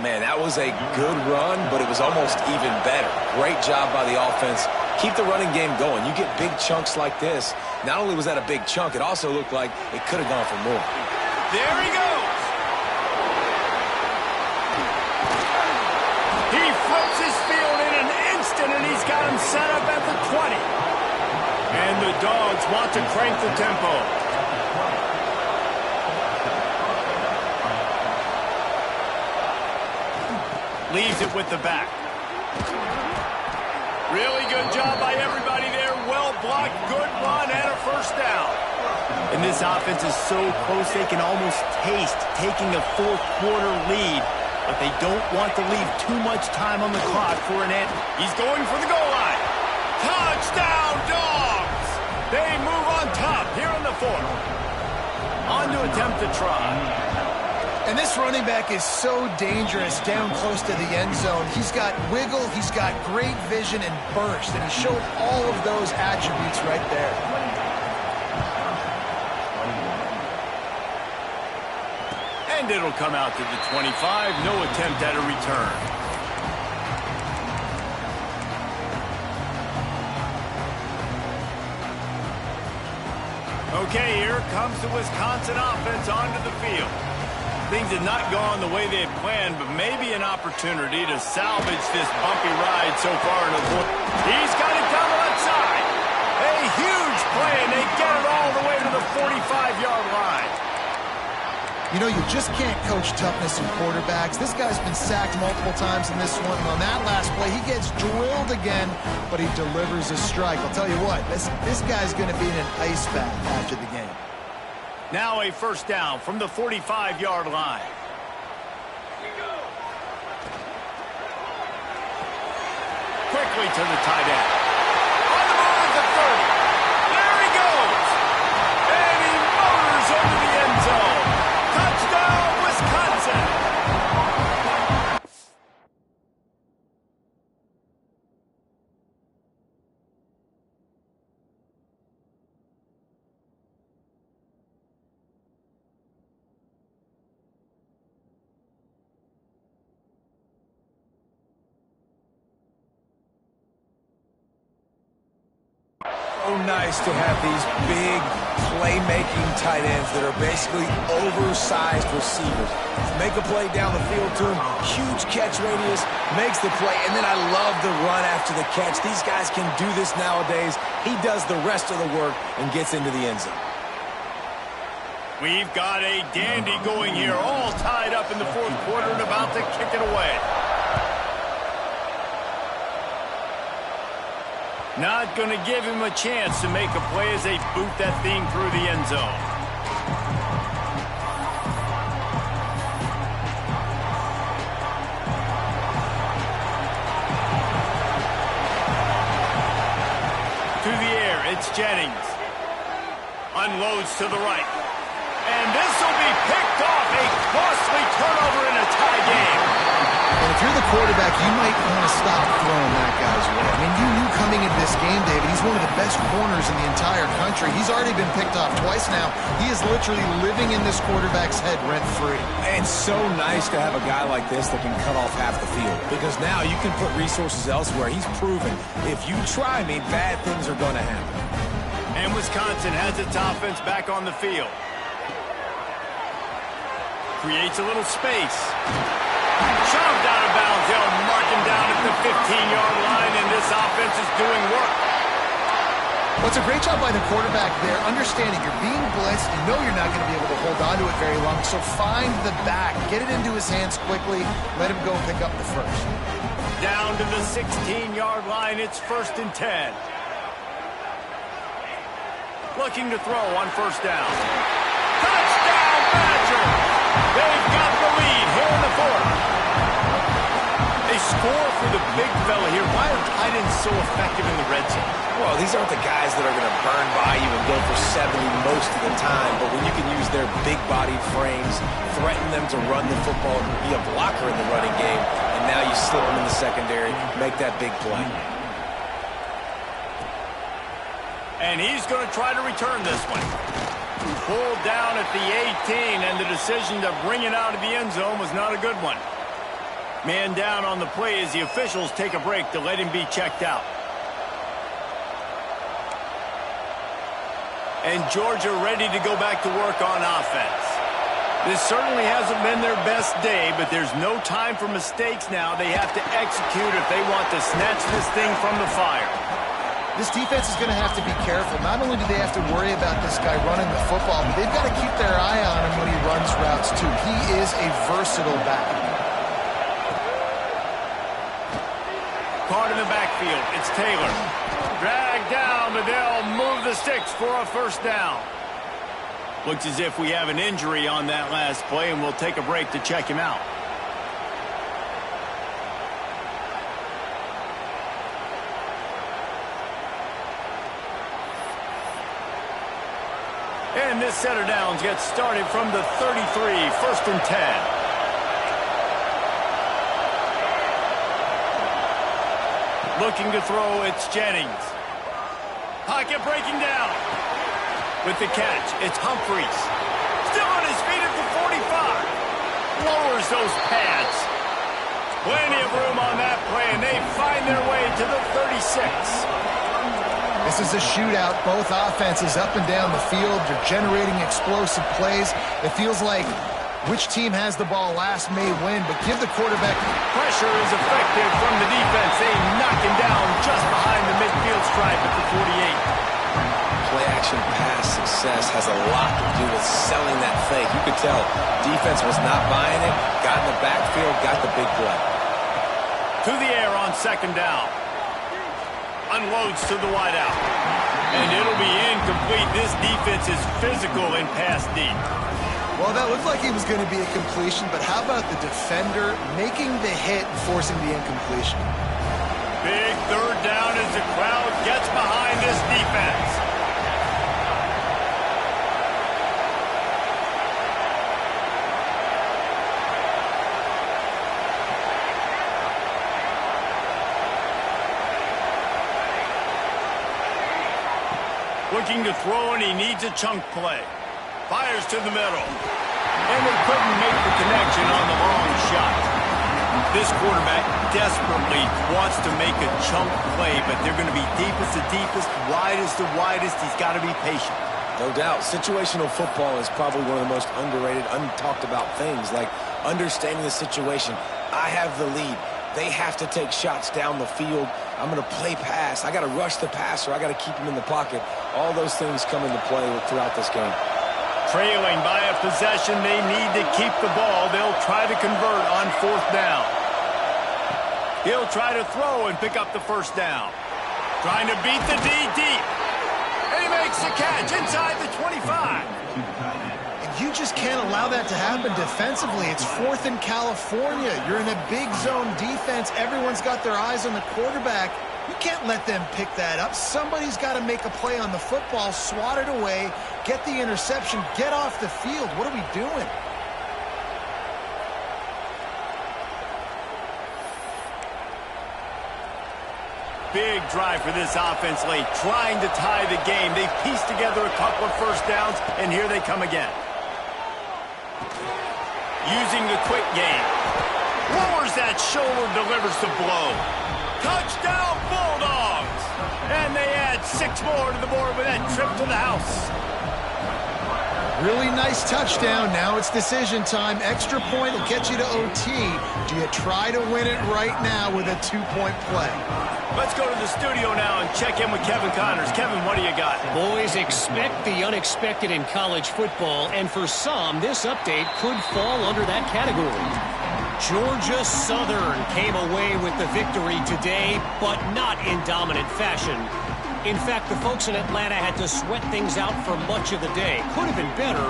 Man, that was a good run, but it was almost even better. Great job by the offense. Keep the running game going. You get big chunks like this. Not only was that a big chunk, it also looked like it could have gone for more. There he goes. He flips his field in an instant, and he's got him set up at the 20. And the Dogs want to crank the tempo. Leaves it with the back. Really good job by everybody there. Well blocked, good run, and a first down. And this offense is so close they can almost taste taking a fourth-quarter lead. But they don't want to leave too much time on the clock for an end. He's going for the goal line. Touchdown, Dogs! They move on top here in the fourth. On to attempt to try. And this running back is so dangerous down close to the end zone. He's got wiggle, he's got great vision and burst, and he showed all of those attributes right there. And it'll come out to the 25. No attempt at a return. Okay, here comes the Wisconsin offense onto the field. Things had not gone the way they had planned, but maybe an opportunity to salvage this bumpy ride so far in the fourth. He's got it down the left side. A huge play, and they get it all the way to the 45-yard line. You know, you just can't coach toughness in quarterbacks. This guy's been sacked multiple times in this one. And on that last play, he gets drilled again, but he delivers a strike. I'll tell you what, this guy's going to be in an ice bath after the game. Now a first down from the 45-yard line. Quickly to the tight end. On the move at the 30. There he goes. And he motors over the end zone. Touchdown, Wisconsin. So nice to have these big playmaking tight ends that are basically oversized receivers. Make a play down the field to him, huge catch radius, makes the play, and then I love the run after the catch. These guys can do this nowadays. He does the rest of the work and gets into the end zone. We've got a dandy going here, all tied up in the fourth quarter and about to kick it away. Not going to give him a chance to make a play as they boot that thing through the end zone. To the air, it's Jennings. Unloads to the right. And this will be picked off. A costly turnover in a tie game. And if you're the quarterback, you might want to stop throwing that guy's way. I mean, you knew coming into this game, David, he's one of the best corners in the entire country. He's already been picked off twice now. He is literally living in this quarterback's head rent-free. And it's so nice to have a guy like this that can cut off half the field, because now you can put resources elsewhere. He's proven if you try me, bad things are going to happen. And Wisconsin has its offense back on the field. Creates a little space. Shoved out of bounds. They'll mark him down at the 15-yard line, and this offense is doing work. Well, it's a great job by the quarterback there, understanding you're being blitzed. You know you're not going to be able to hold on to it very long, so find the back. Get it into his hands quickly. Let him go pick up the first. Down to the 16-yard line. It's 1st and 10. Looking to throw on first down. Touchdown, Badger! They've got the lead here in the fourth. They score for the big fella here. Why are tight ends so effective in the red zone? Well, these aren't the guys that are going to burn by you and go for 70 most of the time, but when you can use their big-bodied frames, threaten them to run the football, be a blocker in the running game, and now you slip them in the secondary, make that big play. And he's going to try to return this one. Pulled down at the 18, and the decision to bring it out of the end zone was not a good one. Man down on the play as the officials take a break to let him be checked out. And Georgia ready to go back to work on offense. This certainly hasn't been their best day, but there's no time for mistakes now. They have to execute if they want to snatch this thing from the fire. This defense is going to have to be careful. Not only do they have to worry about this guy running the football, but they've got to keep their eye on him when he runs routes, too. He is a versatile back. caught in the backfield. It's Taylor. Dragged down, but they'll move the sticks for a first down. Looks as if we have an injury on that last play, and we'll take a break to check him out. And this set of downs gets started from the 33, 1st and 10. Looking to throw, it's Jennings. Pocket breaking down. With the catch, it's Humphries. Still on his feet at the 45. Lowers those pads. Plenty of room on that play, and they find their way to the 36. This is a shootout. Both offenses up and down the field. They're generating explosive plays. It feels like which team has the ball last may win, but give the quarterback. Pressure is effective from the defense. They knock him down just behind the midfield stripe at the 48. Play-action pass success has a lot to do with selling that fake. You could tell defense was not buying it. Got in the backfield, got the big play. To the air on 2nd down. Unloads to the wideout. And it'll be incomplete. This defense is physical in pass deep. Well, that looked like it was going to be a completion, but how about the defender making the hit and forcing the incompletion? Big 3rd down as the crowd gets behind this defense. Looking to throw, and he needs a chunk play. Fires to the middle. And they couldn't make the connection on the long shot. This quarterback desperately wants to make a chunk play, but they're going to be deepest to deepest, widest to widest. He's got to be patient. No doubt. Situational football is probably one of the most underrated, untalked about things, like understanding the situation. I have the lead. They have to take shots down the field. I'm going to play pass. I got to rush the passer. I got to keep him in the pocket. All those things come into play throughout this game. Trailing by a possession, they need to keep the ball. They'll try to convert on 4th down. He'll try to throw and pick up the 1st down. Trying to beat the D deep. And he makes the catch inside the 25. You just can't allow that to happen defensively. It's 4th in California. You're in a big zone defense. Everyone's got their eyes on the quarterback. You can't let them pick that up. Somebody's got to make a play on the football, swat it away, get the interception, get off the field. What are we doing? Big drive for this offense late, trying to tie the game. They've pieced together a couple of 1st downs, and here they come again. Using the quick game. Lowers that shoulder, delivers the blow. Touchdown, Bulldogs! And they add 6 more to the board with that trip to the house. Really nice touchdown. Now it's decision time. Extra point will get you to OT. Do you try to win it right now with a 2-point play? Let's go to the studio now and check in with Kevin Connors. Kevin, what do you got? Boys, expect the unexpected in college football, and for some, this update could fall under that category. Georgia Southern came away with the victory today, but not in dominant fashion. In fact, the folks in Atlanta had to sweat things out for much of the day. Could have been better,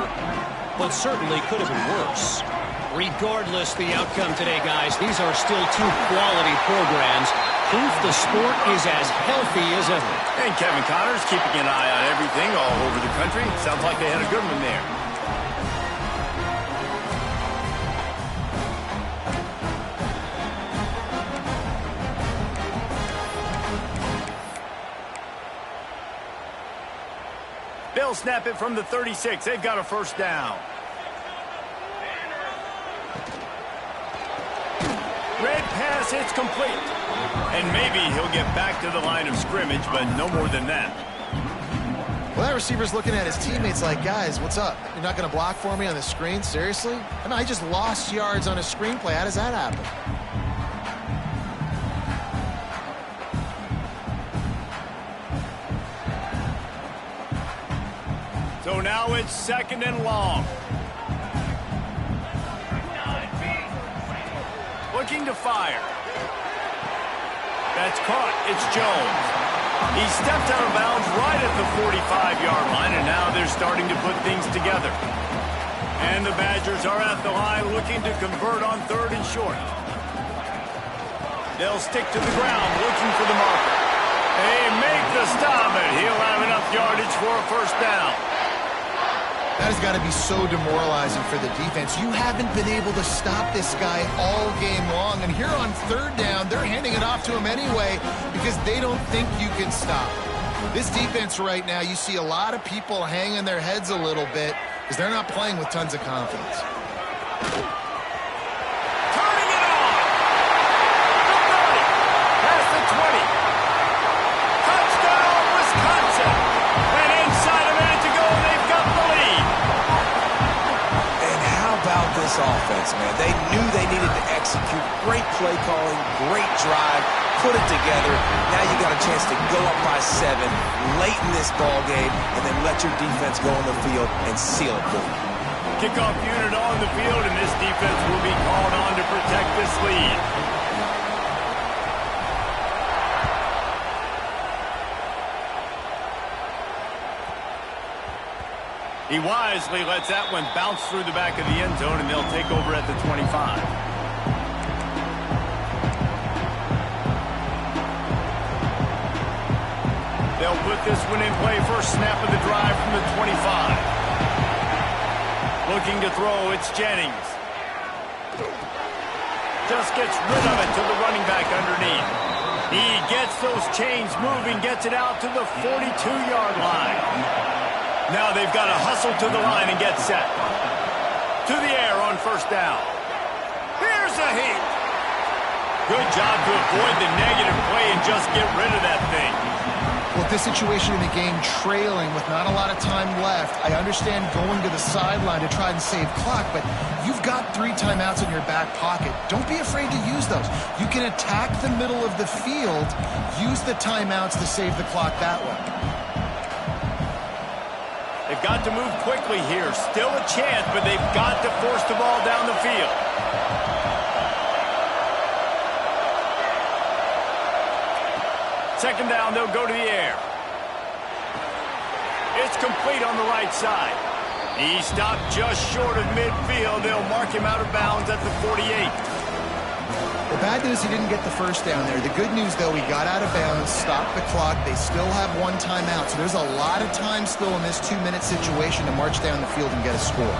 but certainly could have been worse. Regardless the outcome today, guys, these are still 2 quality programs. Proof the sport is as healthy as ever. And Kevin Connors keeping an eye on everything all over the country. Sounds like they had a good one there. They'll snap it from the 36. They've got a 1st down. Red pass, it's complete. And maybe he'll get back to the line of scrimmage, but no more than that. Well, that receiver's looking at his teammates like, guys, what's up? You're not going to block for me on the screen? Seriously? I mean, I just lost yards on a screenplay. How does that happen? So now it's 2nd and long. Looking to fire. That's caught. It's Jones. He stepped out of bounds right at the 45-yard line, and now they're starting to put things together. And the Badgers are at the line looking to convert on 3rd and short. They'll stick to the ground looking for the marker. They make the stop, and he'll have enough yardage for a first down. That has got to be so demoralizing for the defense. You haven't been able to stop this guy all game long. And here on 3rd down, they're handing it off to him anyway because they don't think you can stop him. This defense right now, you see a lot of people hanging their heads a little bit because they're not playing with tons of confidence. Turning it on. The 30. Past the 20. Touchdown, Wisconsin. And inside a minute to go, they've got the lead. And how about this offense, man? They knew they needed to execute. Great play calling, great drive, put it together. Now you got a chance to go up by 7 late in this ball game and then let your defense go on the field and seal it for you. Kickoff unit on the field, and this defense will be called on to protect this lead. He wisely lets that one bounce through the back of the end zone, and they'll take over at the 25. They'll put this one in play. First snap of the drive from the 25. Looking to throw, it's Jennings. Just gets rid of it to the running back underneath. He gets those chains moving, gets it out to the 42-yard line. Now they've got to hustle to the line and get set. To the air on first down. Here's a hit. Good job to avoid the negative play and just get rid of that thing. With this situation in the game trailing with not a lot of time left, I understand going to the sideline to try and save clock, but you've got 3 timeouts in your back pocket. Don't be afraid to use those. You can attack the middle of the field, use the timeouts to save the clock that way. They've got to move quickly here. Still a chance, but they've got to force the ball down the field. Second down, they'll go to the air. It's complete on the right side. He stopped just short of midfield. They'll mark him out of bounds at the 48. The bad news, he didn't get the first down there. The good news, though, he got out of bounds, stopped the clock. They still have 1 timeout, so there's a lot of time still in this 2-minute situation to march down the field and get a score.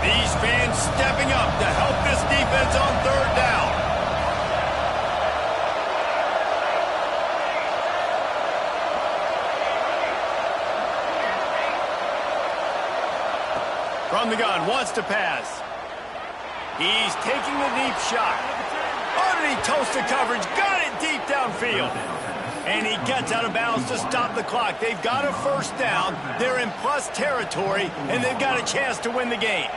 These fans stepping up to help this defense on 3rd down. From the gun, wants to pass. He's taking the deep shot. Underneath toasted coverage, got it deep downfield. And he gets out of bounds to stop the clock. They've got a first down. They're in plus territory, and they've got a chance to win the game.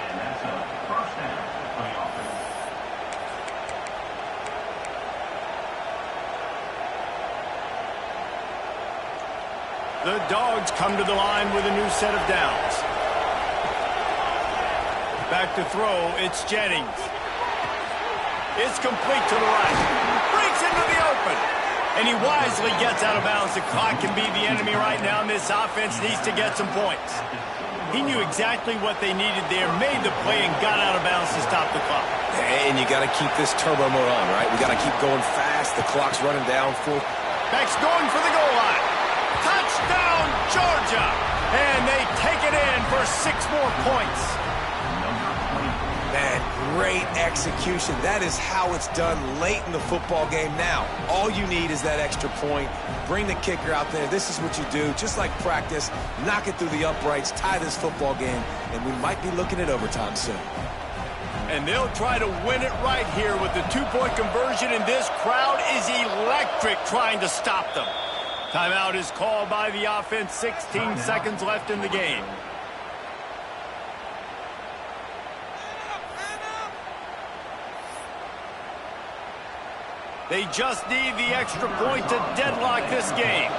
The Dogs come to the line with a new set of downs. Back to throw, it's Jennings. It's complete to the right. Breaks into the open. And he wisely gets out of bounds. The clock can be the enemy right now, and this offense needs to get some points. He knew exactly what they needed there, made the play, and got out of bounds to stop the clock. And you got to keep this turbo mode on, right? We got to keep going fast. The clock's running down full. Back's going for the goal line. Touchdown, Georgia! And they take it in for 6 more points. Man, great execution. That is how it's done late in the football game. Now, all you need is that extra point. Bring the kicker out there. This is what you do. Just like practice, knock it through the uprights, tie this football game, and we might be looking at overtime soon. And they'll try to win it right here with the 2-point conversion, and this crowd is electric trying to stop them. Timeout is called by the offense. 16 seconds left in the game. They just need the extra point to deadlock this game.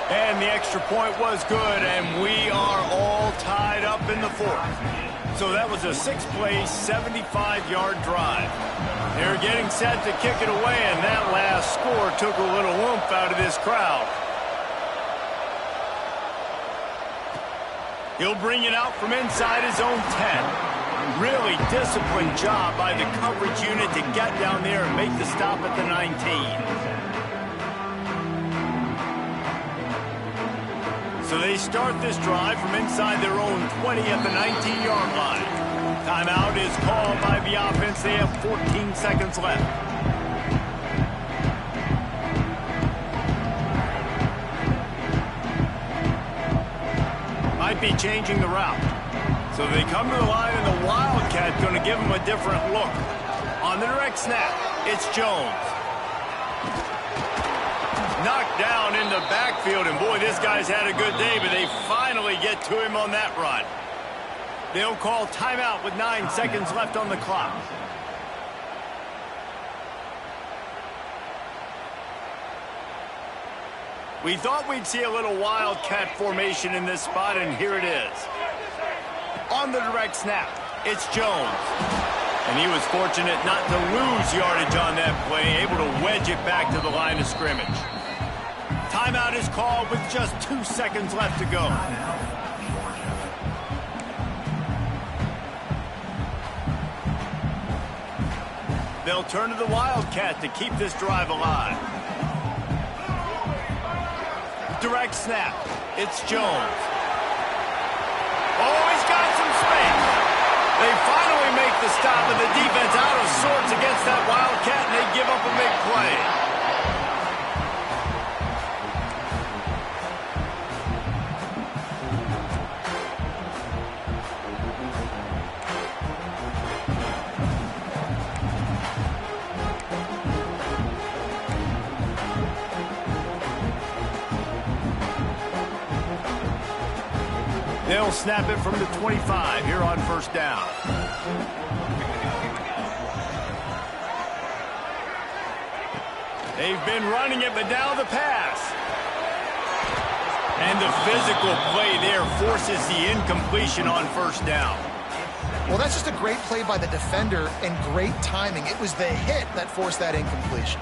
And the extra point was good, and we are all tied up in the 4th. So that was a 6-play, 75-yard drive. They're getting set to kick it away, and that last score took a little oomph out of this crowd. He'll bring it out from inside his own 10. Really disciplined job by the coverage unit to get down there and make the stop at the 19. So they start this drive from inside their own 20 at the 19-yard line. Timeout is called by the offense. They have 14 seconds left. Might be changing the route. So they come to the line, and the Wildcat going to give them a different look. On the direct snap, it's Jones. Knocked down in the backfield, and boy, this guy's had a good day, but they finally get to him on that run. They'll call timeout with 9 seconds left on the clock. We thought we'd see a little Wildcat formation in this spot, and here it is. On the direct snap, it's Jones. And he was fortunate not to lose yardage on that play, able to wedge it back to the line of scrimmage. Timeout is called with just 2 seconds left to go. They'll turn to the Wildcat to keep this drive alive. Direct snap. It's Jones. Oh, he's got some space. They finally make the stop, and the defense out of sorts against that Wildcat, and they give up a big play. They'll snap it from the 25 here on first down. They've been running it, but now the pass. And the physical play there forces the incompletion on first down. Well, that's just a great play by the defender and great timing. It was the hit that forced that incompletion.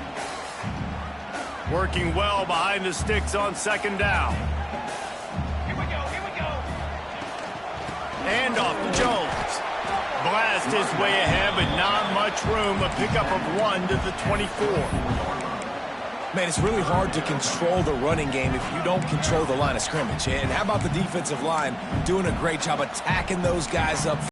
Working well behind the sticks on second down. Hand off to Jones. Blast his way ahead, but not much room. A pickup of 1 to the 24. Man, it's really hard to control the running game if you don't control the line of scrimmage. And how about the defensive line doing a great job attacking those guys up